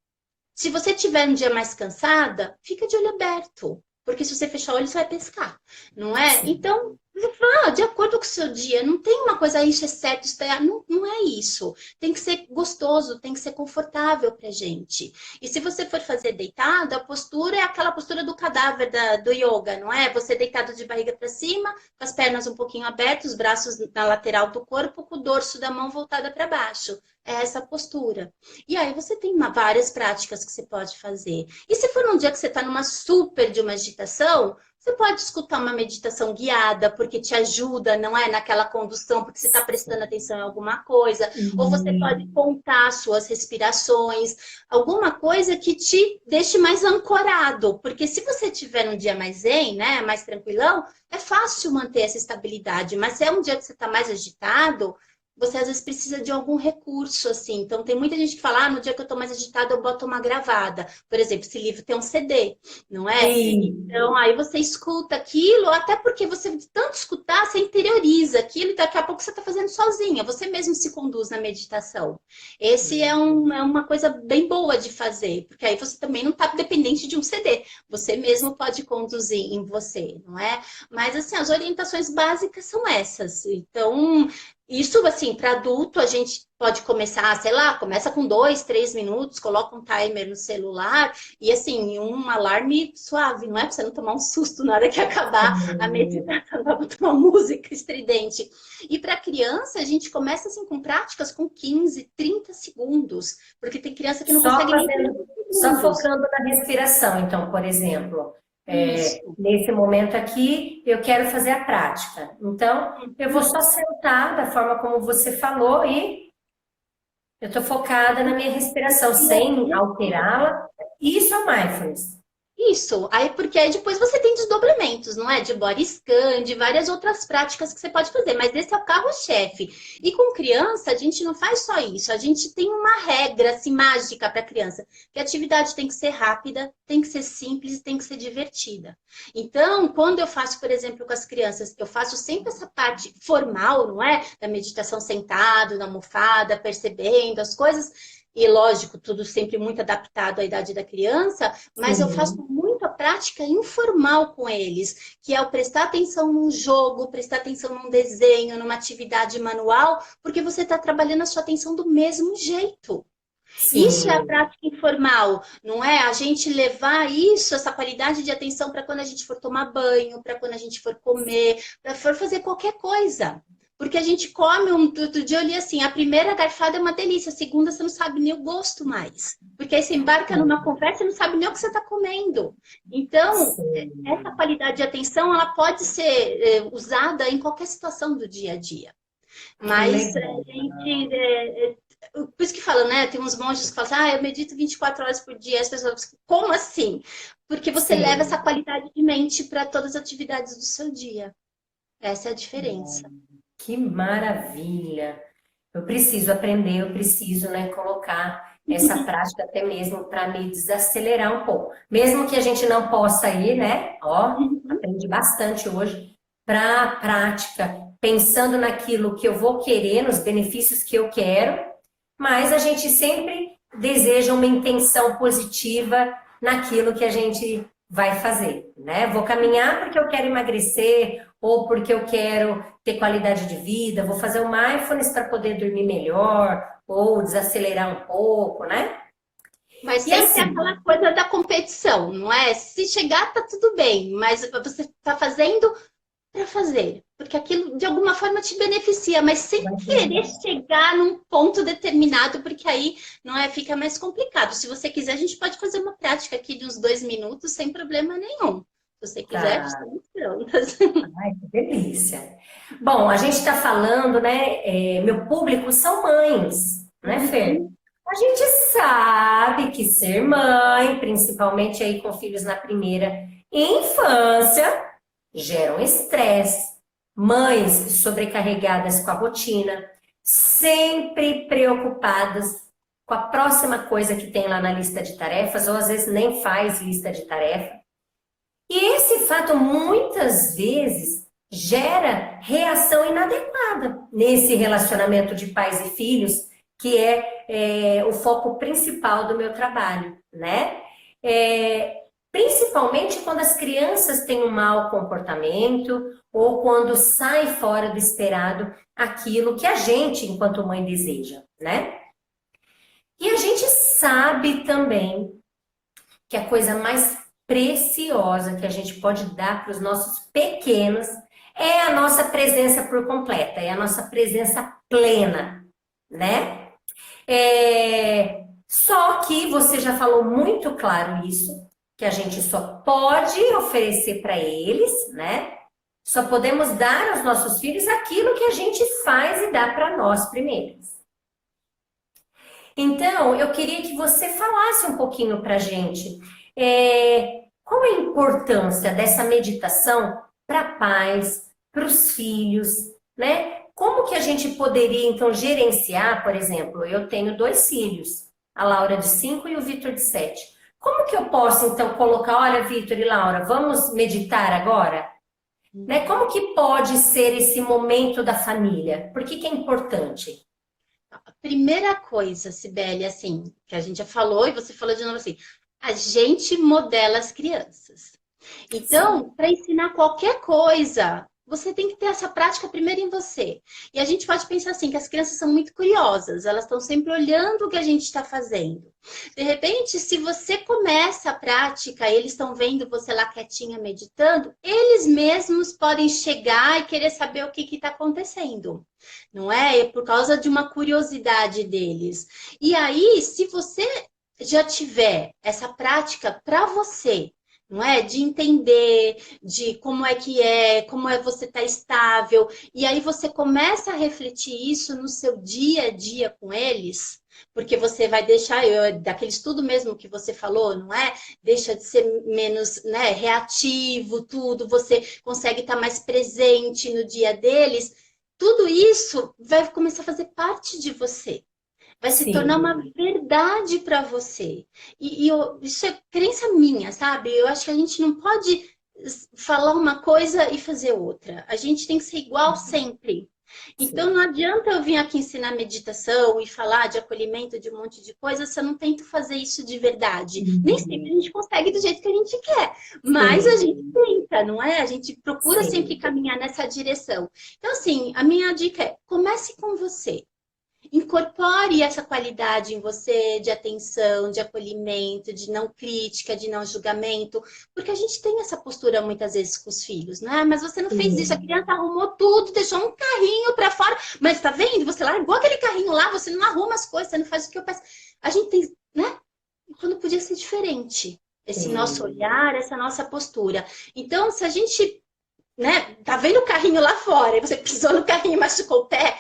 Se você tiver um dia mais cansada, fica de olho aberto. Porque se você fechar o olho, você vai pescar, não é? Sim. Então, vá de acordo com o seu dia. Não tem uma coisa, isso é certo, isso é errado. Não, não é isso. Tem que ser gostoso, tem que ser confortável pra gente. E se você for fazer deitado, a postura é aquela postura do cadáver do yoga, não é? Você deitado de barriga para cima, com as pernas um pouquinho abertas, os braços na lateral do corpo, com o dorso da mão voltada para baixo. É essa postura. E aí você tem várias práticas que você pode fazer. E se for um dia que você está numa super de uma agitação, você pode escutar uma meditação guiada, porque te ajuda, não é? Naquela condução, porque você está prestando atenção em alguma coisa. Ou você pode contar suas respirações, alguma coisa que te deixe mais ancorado. Porque se você tiver um dia mais zen, né? Mais tranquilão, é fácil manter essa estabilidade. Mas se é um dia que você está mais agitado, você às vezes precisa de algum recurso, assim. Então, tem muita gente que fala, no dia que eu tô mais agitada, eu boto uma gravada. Por exemplo, esse livro tem um CD, não é? E Então, aí você escuta aquilo, até porque você, de tanto escutar, você interioriza aquilo e daqui a pouco você está fazendo sozinha, você mesmo se conduz na meditação. Esse é uma coisa bem boa de fazer, porque aí você também não está dependente de um CD, você mesmo pode conduzir em você, não é? Mas, assim, as orientações básicas são essas. Então, isso, assim, para adulto, a gente pode começar, sei lá, começa com 2, 3 minutos, coloca um timer no celular e, assim, um alarme suave, não é? Para você não tomar um susto na hora que acabar a meditação, para tomar música estridente. E para criança, a gente começa, assim, com práticas com 15, 30 segundos, porque tem criança que não só consegue nem 30 fazendo, só segundos. focando na respiração, então, por exemplo, Isso. nesse momento aqui, eu quero fazer a prática. Então, eu vou só sentar da forma como você falou e eu estou focada na minha respiração, sem alterá-la. Isso é o mindfulness. Isso, aí porque aí depois você tem desdobramentos, não é? De body scan, de várias outras práticas que você pode fazer, mas esse é o carro-chefe. E com criança, a gente não faz só isso, a gente tem uma regra assim, mágica para criança, que a atividade tem que ser rápida, tem que ser simples e tem que ser divertida. Então, quando eu faço, por exemplo, com as crianças, eu faço sempre essa parte formal, não é? Da meditação sentado, na almofada, percebendo as coisas. E lógico, tudo sempre muito adaptado à idade da criança, mas eu faço Sim, muita prática informal com eles, que é o prestar atenção num jogo, prestar atenção num desenho, numa atividade manual, porque você está trabalhando a sua atenção do mesmo jeito. Isso é a sim. prática informal, não é? A gente levar isso, essa qualidade de atenção para quando a gente for tomar banho, para quando a gente for comer, para for fazer qualquer coisa. Porque a gente come outro dia eu li assim, a primeira garfada é uma delícia, a segunda você não sabe nem o gosto mais. Porque aí você embarca numa conversa e não sabe nem o que você está comendo. Então, essa Sim. qualidade de atenção, ela pode ser usada em qualquer situação do dia a dia. Que Mas a legal. gente. Por isso que fala, né? Tem uns monges que falam assim, eu medito 24 horas por dia. As pessoas, como assim? Porque você leva essa Sim. qualidade de mente para todas as atividades do seu dia. Essa é a diferença. Que maravilha! Eu preciso aprender, eu preciso, né, colocar essa prática até mesmo para me desacelerar um pouco. Mesmo que a gente não possa ir, né? Ó, aprendi bastante hoje para a prática, pensando naquilo que eu vou querer, nos benefícios que eu quero, mas a gente sempre deseja uma intenção positiva naquilo que a gente vai fazer, né? Vou caminhar porque eu quero emagrecer ou porque eu quero ter qualidade de vida, vou fazer o mindfulness para poder dormir melhor ou desacelerar um pouco, né? Mas E sempre é assim, aquela coisa da competição, não é? Se chegar, tá tudo bem, mas você está fazendo para fazer, porque aquilo de alguma forma te beneficia, mas sem vai te querer ajudar. chegar num ponto determinado, porque aí não é, fica mais complicado. Se você quiser, a gente pode fazer uma prática aqui de uns 2 minutos sem problema nenhum. Se você quiser, Tá. estamos prontas. Ai, que delícia. Bom, a gente está falando, né? Meu público são mães, né, Fer? Uhum. A gente sabe que ser mãe, principalmente aí com filhos na primeira infância, geram estresse. Mães sobrecarregadas com a rotina, sempre preocupadas com a próxima coisa que tem lá na lista de tarefas, ou às vezes nem faz lista de tarefa. E esse fato muitas vezes gera reação inadequada nesse relacionamento de pais e filhos, que é o foco principal do meu trabalho, né? Principalmente quando as crianças têm um mau comportamento ou quando sai fora do esperado aquilo que a gente, enquanto mãe, deseja, né? E a gente sabe também que a coisa mais preciosa que a gente pode dar para os nossos pequenos é a nossa presença por completa, é a nossa presença plena, né? Só que você já falou muito claro isso, que a gente só pode oferecer para eles, né? Só podemos dar aos nossos filhos aquilo que a gente faz e dá para nós primeiros. Então, eu queria que você falasse um pouquinho para a gente qual é a importância dessa meditação para pais, para os filhos, né? Como que a gente poderia, então, gerenciar, por exemplo, eu tenho dois filhos, a Laura de 5 e o Vitor de 7. Como que eu posso, então, colocar, olha, Vitor e Laura, vamos meditar agora? Né? Como que pode ser esse momento da família? Por que que é importante? A primeira coisa, Cibele, assim, que a gente já falou e você falou de novo assim, a gente modela as crianças. Sim, Então, para ensinar qualquer coisa, você tem que ter essa prática primeiro em você. E a gente pode pensar assim, que as crianças são muito curiosas, elas estão sempre olhando o que a gente está fazendo. De repente, se você começa a prática, eles estão vendo você lá quietinha meditando, eles mesmos podem chegar e querer saber o que está acontecendo. Não é? É por causa de uma curiosidade deles. E aí, se você já tiver essa prática para você, não é? De entender, de como é você estar estável. E aí você começa a refletir isso no seu dia a dia com eles, porque você vai deixar, daquele estudo mesmo que você falou, não é? Deixa de ser menos, né, reativo, tudo, você consegue estar mais presente no dia deles. Tudo isso vai começar a fazer parte de você, vai se tornar uma sim, verdade para você. Isso é crença minha, sabe? Eu acho que a gente não pode falar uma coisa e fazer outra. A gente tem que ser igual sempre. Então não sim. adianta eu vir aqui ensinar meditação e falar de acolhimento de um monte de coisa se eu não tento fazer isso de verdade. Nem sempre a Uhum. gente consegue do jeito que a gente quer, mas a gente Sim, tenta, não é? A gente procura sempre sim. caminhar nessa direção. Então, assim, a minha dica é: comece com você. Incorpore essa qualidade em você de atenção, de acolhimento, de não crítica, de não julgamento, porque a gente tem essa postura muitas vezes com os filhos, né? Mas você não fez isso, a Sim. criança arrumou tudo, deixou um carrinho para fora, mas tá vendo? Você largou aquele carrinho lá, você não arruma as coisas, você não faz o que eu peço. A gente tem, né? Quando podia ser diferente. Esse nosso Sim. olhar, essa nossa postura. Então, se a gente, né, tá vendo o carrinho lá fora e você pisou no carrinho e machucou o pé,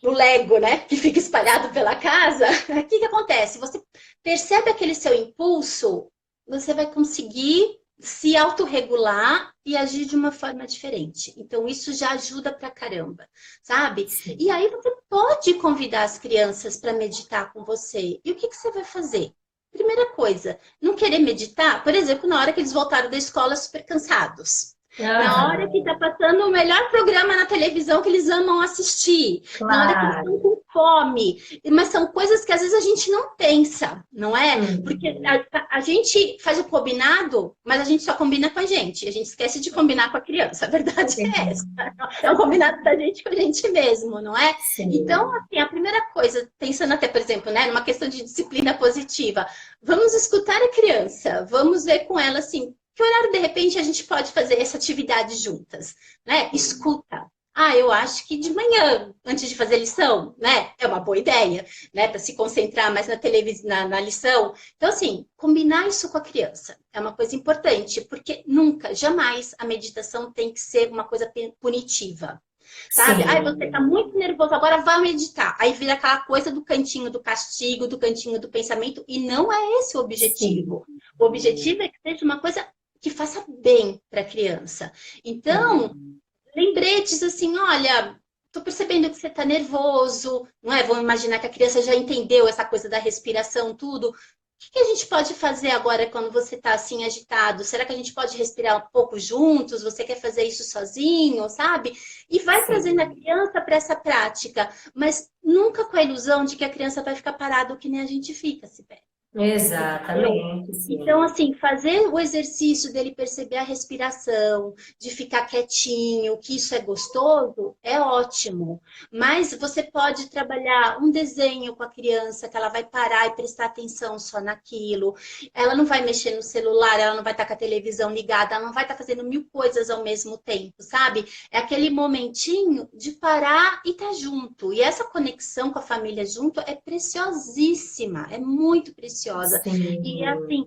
no Lego, né? Que fica espalhado pela casa, o que que acontece? Você percebe aquele seu impulso, você vai conseguir se autorregular e agir de uma forma diferente. Então, isso já ajuda pra caramba, sabe? E Sim. aí você pode convidar as crianças para meditar com você. E o que que você vai fazer? Primeira coisa, não querer meditar, por exemplo, na hora que eles voltaram da escola super cansados. Na hora que está Aham, passando o melhor programa na televisão que eles amam assistir, na hora que eles estão claro. com fome, mas são coisas que às vezes a gente não pensa, não é? Porque Uhum. a gente faz o combinado, mas a gente só combina com a gente esquece de combinar com a criança, a verdade é essa. Sim. É um combinado da gente com a gente mesmo, não é? Então, Sim. assim, a primeira coisa, pensando até, por exemplo, né, numa questão de disciplina positiva, vamos escutar a criança, vamos ver com ela assim, que horário, de repente, a gente pode fazer essa atividade juntas, né? Escuta. Ah, eu acho que de manhã, antes de fazer lição, né? É uma boa ideia, né? Para se concentrar mais na televisão, na lição. Então, assim, combinar isso com a criança é uma coisa importante, porque nunca, jamais a meditação tem que ser uma coisa punitiva. Sabe? Ai, você tá Sim. muito nervoso, agora vai meditar. Aí vira aquela coisa do cantinho do castigo, do cantinho do pensamento, e não é esse o Sim. objetivo. O objetivo é que seja uma coisa que faça bem para a criança. Então, Sim. lembretes assim, olha, tô percebendo que você tá nervoso, não é? Vamos imaginar que a criança já entendeu essa coisa da respiração, tudo. O que que a gente pode fazer agora quando você está assim agitado? Será que a gente pode respirar um pouco juntos? Você quer fazer isso sozinho, sabe? E vai trazendo a Sim. criança para essa prática, mas nunca com a ilusão de que a criança vai ficar parada que nem a gente fica, Sibeli. Entendeu? Exatamente, Então, sim. assim, fazer o exercício dele perceber a respiração, de ficar quietinho, que isso é gostoso, é ótimo. Mas você pode trabalhar um desenho com a criança, que ela vai parar e prestar atenção só naquilo. Ela não vai mexer no celular, ela não vai estar com a televisão ligada, ela não vai estar fazendo mil coisas ao mesmo tempo, sabe? É aquele momentinho de parar e estar junto. E essa conexão com a família junto é preciosíssima, é muito preciosa. E Sim. assim,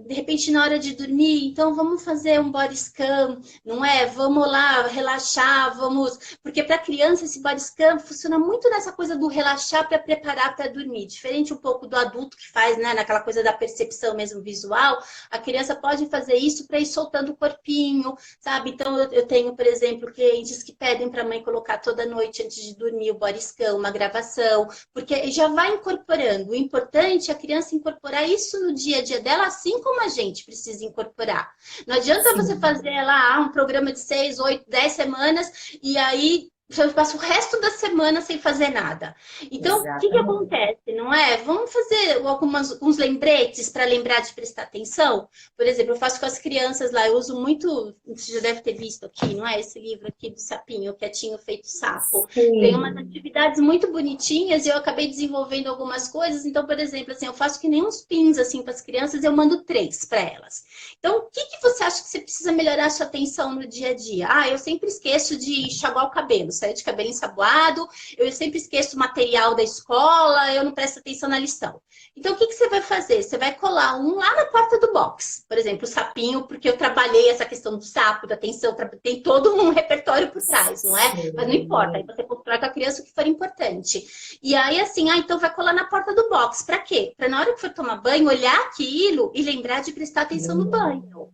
De repente, na hora de dormir, então vamos fazer um body scan, não é? Vamos lá relaxar, vamos. Porque para criança, esse body scan funciona muito nessa coisa do relaxar para preparar para dormir. Diferente um pouco do adulto que faz, né? Naquela coisa da percepção mesmo visual, a criança pode fazer isso para ir soltando o corpinho, sabe? Então, eu tenho, por exemplo, clientes que pedem para a mãe colocar toda noite antes de dormir o body scan, uma gravação, porque já vai incorporando. O importante é a criança incorporar isso no dia a dia dela, assim como a gente precisa incorporar. Não adianta você Sim, fazer lá um programa de 6, 8, 10 semanas e aí você passa o resto da semana sem fazer nada. Então, o que exatamente. acontece, não é? Vamos fazer alguns lembretes para lembrar de prestar atenção? Por exemplo, eu faço com as crianças lá, eu uso muito, você já deve ter visto aqui, não é? Esse livro aqui do sapinho, Quietinho Feito Sapo. Tem umas Sim, atividades muito bonitinhas e eu acabei desenvolvendo algumas coisas. Então, por exemplo, assim, eu faço que nem uns pins assim para as crianças, eu mando 3 para elas. Então, o que você acha que você precisa melhorar a sua atenção no dia a dia? Ah, eu sempre esqueço de enxaguar o cabelo, sair de cabelo ensaboado, eu sempre esqueço o material da escola, eu não presto atenção na lição. Então, o que você vai fazer? Você vai colar um lá na porta do box, por exemplo, o sapinho, porque eu trabalhei essa questão do sapo, da atenção, tem todo um repertório por trás, não é? Mas não importa, aí sim. você constrói com a criança o que for importante. E aí, assim, então vai colar na porta do box. Para quê? Para na hora que for tomar banho, olhar aquilo e lembrar de prestar atenção no banho.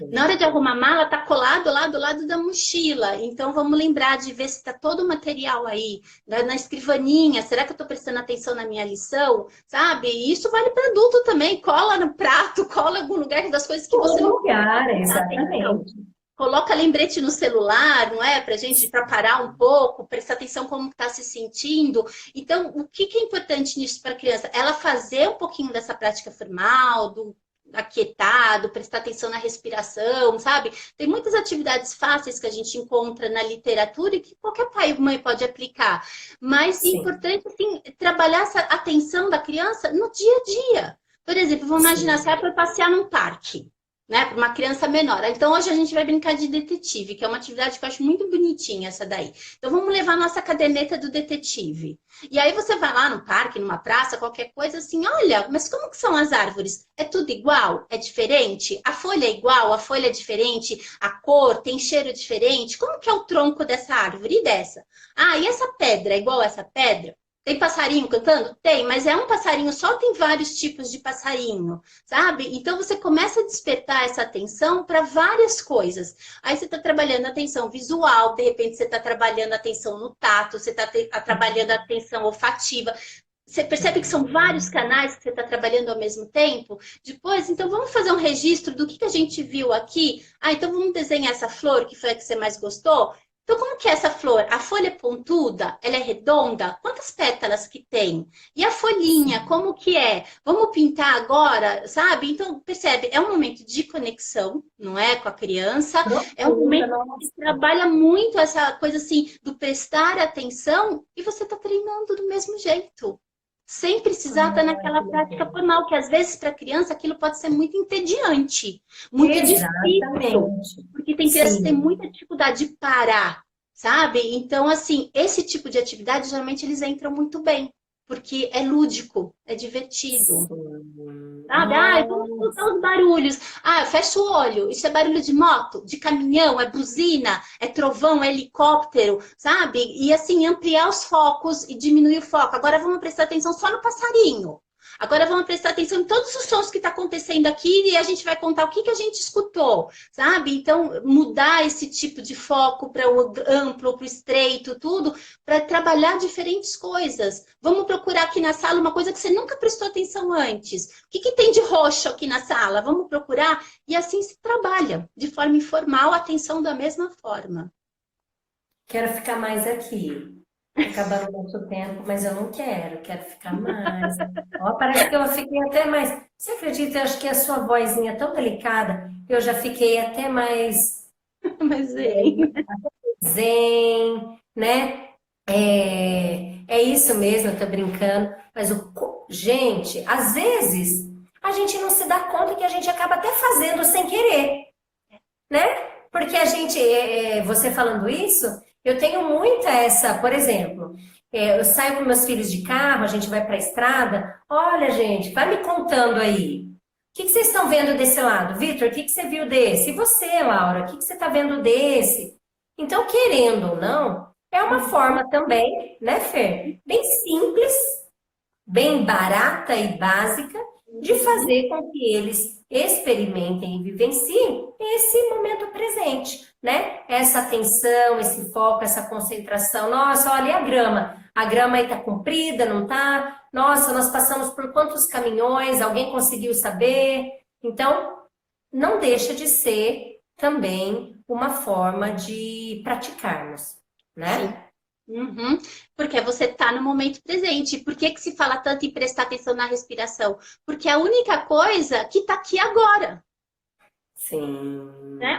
Na Sim. hora de arrumar a mala, tá colado lá do lado da mochila. Então, vamos lembrar de ver se tá todo o material aí, na escrivaninha. Será que eu tô prestando atenção na minha lição? Sabe? E isso vale para adulto também. Cola no prato, cola em algum lugar das coisas que você Todo não lugar, prestar atenção. exatamente. Coloca lembrete no celular, não é? Pra gente, para parar um pouco, prestar atenção como está se sentindo. Então, o que é importante nisso para a criança? Ela fazer um pouquinho dessa prática formal, do aquietado, prestar atenção na respiração, sabe? Tem muitas atividades fáceis que a gente encontra na literatura e que qualquer pai e mãe pode aplicar. Mas é Sim, importante, assim, trabalhar essa atenção da criança no dia a dia. Por exemplo, vamos imaginar se sim. ela for passear num parque, né, para uma criança menor. Então, hoje a gente vai brincar de detetive, que é uma atividade que eu acho muito bonitinha essa daí. Então, vamos levar a nossa caderneta do detetive. E aí você vai lá no parque, numa praça, qualquer coisa assim, olha, mas como que são as árvores? É tudo igual? É diferente? A folha é igual? A folha é diferente? A cor tem cheiro diferente? Como que é o tronco dessa árvore e dessa? Ah, e essa pedra é igual a essa pedra? Tem passarinho cantando? Tem, mas é um passarinho só, tem vários tipos de passarinho, sabe? Então você começa a despertar essa atenção para várias coisas. Aí você está trabalhando a atenção visual, de repente você está trabalhando a atenção no tato, você está trabalhando a atenção olfativa. Você percebe que são vários canais que você está trabalhando ao mesmo tempo? Depois, então vamos fazer um registro do que a gente viu aqui. Ah, então vamos desenhar essa flor, que foi a que você mais gostou? Então, como que é essa flor? A folha é pontuda? Ela é redonda? Quantas pétalas que tem? E a folhinha, Sim. como que é? Vamos pintar agora, sabe? Então, percebe, é um momento de conexão, não é? Com a criança. É um Profunda, momento que nossa. trabalha muito essa coisa assim, do prestar atenção e você está treinando do mesmo jeito. Sem precisar estar Ai, naquela que prática legal. formal, que às vezes para a criança aquilo pode ser muito entediante, muito difícil, Exatamente. porque tem crianças que têm Sim. muita dificuldade de parar, sabe? Então, assim, esse tipo de atividade, geralmente eles entram muito bem, porque é lúdico, é divertido. Sim. Sabe? Ah, vamos escutar Nossa. os barulhos. Ah, fecha o olho. Isso é barulho de moto, de caminhão, é buzina, é trovão, é helicóptero, sabe? E assim, ampliar os focos e diminuir o foco. Agora vamos prestar atenção só no passarinho. Agora vamos prestar atenção em todos os sons que está acontecendo aqui e a gente vai contar o que a gente escutou, sabe? Então, mudar esse tipo de foco para o amplo, para o estreito, tudo, para trabalhar diferentes coisas. Vamos procurar aqui na sala uma coisa que você nunca prestou atenção antes. O que tem de roxo aqui na sala? Vamos procurar? E assim se trabalha, de forma informal, a atenção da mesma forma. Quero ficar mais aqui. Tá acabando o nosso tempo, mas eu não quero. Quero ficar mais. Ó, parece que eu fiquei até mais. Você acredita? Eu acho que a sua vozinha é tão delicada, eu já fiquei até mais Mas, hein? zen, né? É isso mesmo, eu tô brincando. Mas gente, às vezes a gente não se dá conta que a gente acaba até fazendo sem querer, né? Porque a gente, você falando isso, eu tenho muita essa, por exemplo, eu saio com meus filhos de carro, a gente vai para a estrada, olha, gente, vai me contando aí. que vocês estão vendo desse lado? Vitor, o que você viu desse? E você, Laura, o que você está vendo desse? Então, querendo ou não, é uma forma também, né, Fer? Bem simples, bem barata e básica de fazer com que eles experimentem e vivenciem esse momento presente, né? Essa atenção, esse foco, essa concentração. Nossa, olha e a grama. A grama aí tá comprida, não tá? Nossa, nós passamos por quantos caminhões? Alguém conseguiu saber? Então, não deixa de ser também uma forma de praticarmos, Sim. né? Uhum. Porque você está no momento presente. Por que que se fala tanto em prestar atenção na respiração? Porque é a única coisa que está aqui agora. Né? Sim.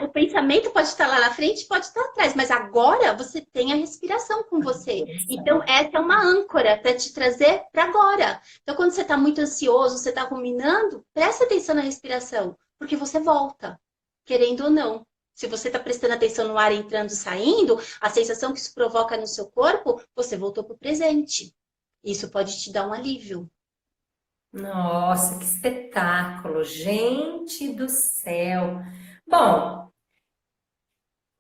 O pensamento pode estar lá na frente, pode estar atrás, mas agora você tem a respiração com você. Então, essa é uma âncora para te trazer para agora. Então, quando você está muito ansioso, você está ruminando, presta atenção na respiração, porque você volta, querendo ou não. Se você está prestando atenção no ar entrando e saindo, a sensação que isso provoca no seu corpo, você voltou para o presente. Isso pode te dar um alívio. Nossa, que espetáculo! Gente do céu! Bom,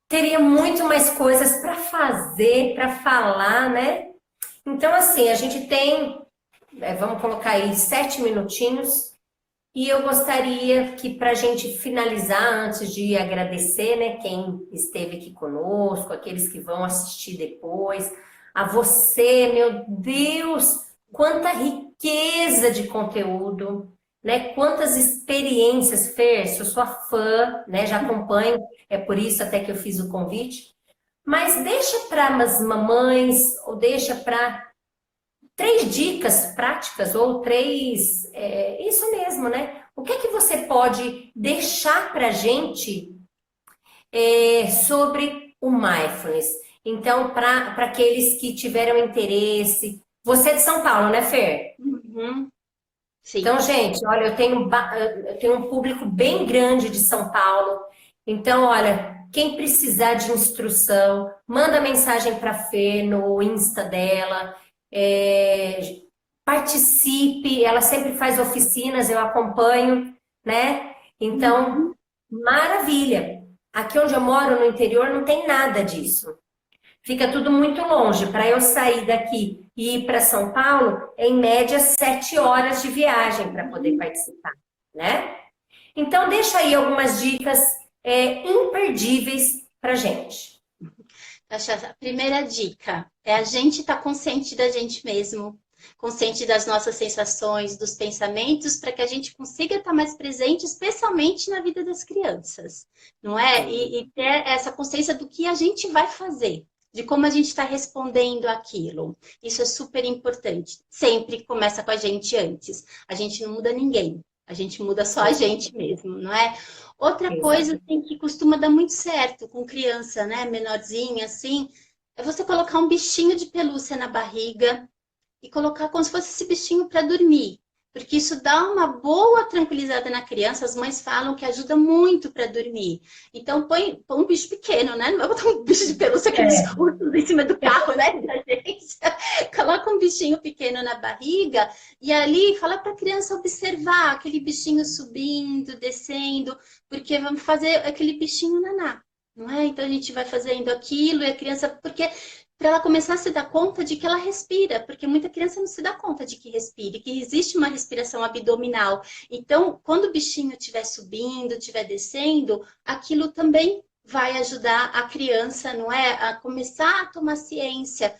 teria muito mais coisas para fazer, para falar, né? Então, assim, a gente tem, vamos colocar aí 7 minutinhos, e eu gostaria que, para a gente finalizar, antes de agradecer, né, quem esteve aqui conosco, aqueles que vão assistir depois, a você, meu Deus, quanta riqueza de conteúdo, né? Quantas experiências, Fer, sou sua fã, né? Já acompanho, é por isso até que eu fiz o convite. Mas deixa para as mamães, ou deixa para 3 dicas práticas, ou três, isso mesmo, né? O que é que você pode deixar para a gente sobre o mindfulness? Então, para aqueles que tiveram interesse. Você é de São Paulo, né, Fer? Uhum. Sim. Então, gente, olha, eu tenho um público bem grande de São Paulo. Então, olha, quem precisar de instrução, manda mensagem para a Fê no Insta dela. É, participe, ela sempre faz oficinas, eu acompanho, né? Então, Uhum. maravilha. Aqui onde eu moro, no interior, não tem nada disso. Fica tudo muito longe. Para eu sair daqui e ir para São Paulo, em média, 7 horas de viagem para poder participar, né? Então, deixa aí algumas dicas imperdíveis para gente. A primeira dica é a gente estar consciente da gente mesmo, consciente das nossas sensações, dos pensamentos, para que a gente consiga estar mais presente, especialmente na vida das crianças, não é? E ter essa consciência do que a gente vai fazer, de como a gente está respondendo aquilo. Isso é super importante. Sempre começa com a gente antes. A gente não muda ninguém. A gente muda só a gente mesmo, não é? Outra coisa Exato. assim, que costuma dar muito certo com criança, né, menorzinha, assim, é você colocar um bichinho de pelúcia na barriga e colocar como se fosse esse bichinho para dormir. Porque isso dá uma boa tranquilizada na criança. As mães falam que ajuda muito para dormir. Então, põe um bicho pequeno, né? Não vai botar um bicho de pelúcia, aqueles É. ursos em cima do carro, né? Da gente. Coloca um bichinho pequeno na barriga e ali fala para a criança observar aquele bichinho subindo, descendo, porque vamos fazer aquele bichinho naná. Não é? Então a gente vai fazendo aquilo e a criança, porque para ela começar a se dar conta de que ela respira, porque muita criança não se dá conta de que respira, que existe uma respiração abdominal. Então, quando o bichinho estiver subindo, estiver descendo, aquilo também vai ajudar a criança, não é, a começar a tomar ciência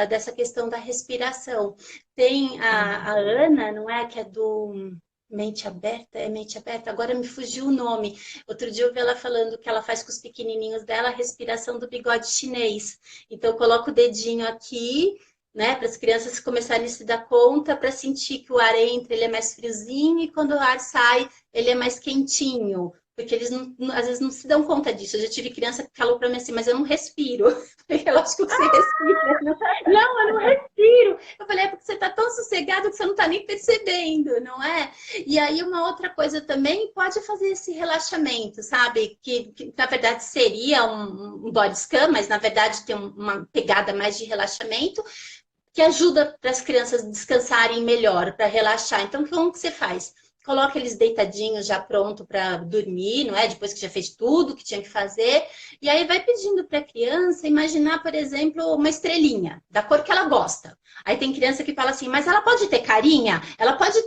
dessa questão da respiração. Tem a Ana, não é, que é do Mente Aberta, é Mente Aberta, agora me fugiu o nome. Outro dia eu vi ela falando que ela faz com os pequenininhos dela a respiração do bigode chinês. Então, eu coloco o dedinho aqui, né, para as crianças começarem a se dar conta, para sentir que o ar entra, ele é mais friozinho, e quando o ar sai, ele é mais quentinho. Porque eles, às vezes, não se dão conta disso. Eu já tive criança que falou para mim assim, mas eu não respiro. Eu acho que você respira. Não, eu não respiro. Eu falei, é porque você está tão sossegado que você não está nem percebendo, não é? E aí, uma outra coisa também, pode fazer esse relaxamento, sabe? Que na verdade seria um body scan, mas na verdade tem uma pegada mais de relaxamento, que ajuda para as crianças descansarem melhor, para relaxar. Então, como que você faz? coloca eles deitadinhos já pronto para dormir, não é? Depois que já fez tudo que tinha que fazer. E aí vai pedindo para a criança imaginar, por exemplo, uma estrelinha, da cor que ela gosta. Aí tem criança que fala assim, mas ela pode ter carinha? Ela pode...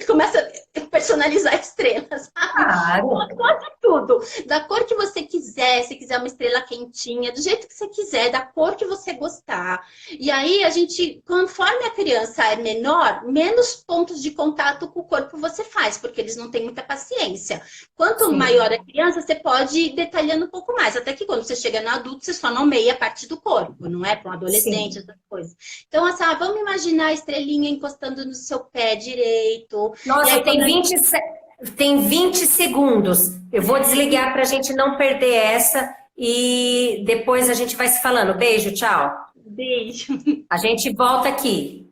Começa a personalizar estrelas, sabe? Claro. Ela pode tudo. Da cor que você quiser, se quiser uma estrela quentinha, do jeito que você quiser, da cor que você gostar. E aí a gente, conforme a criança é menor, menos pontos de contato com o corpo você faz, porque eles não têm muita paciência. Quanto Sim. maior a criança, você pode ir detalhando um pouco mais. Até que quando você chega no adulto, você só nomeia a parte do corpo, não é? Para um adolescente, Sim. essas coisas. Então, assim, vamos imaginar a estrelinha encostando no seu pé direito. E Nossa, aí, quando tem 20 segundos. Eu vou desligar para a gente não perder essa e depois a gente vai se falando. Beijo, tchau. Beijo. A gente volta aqui.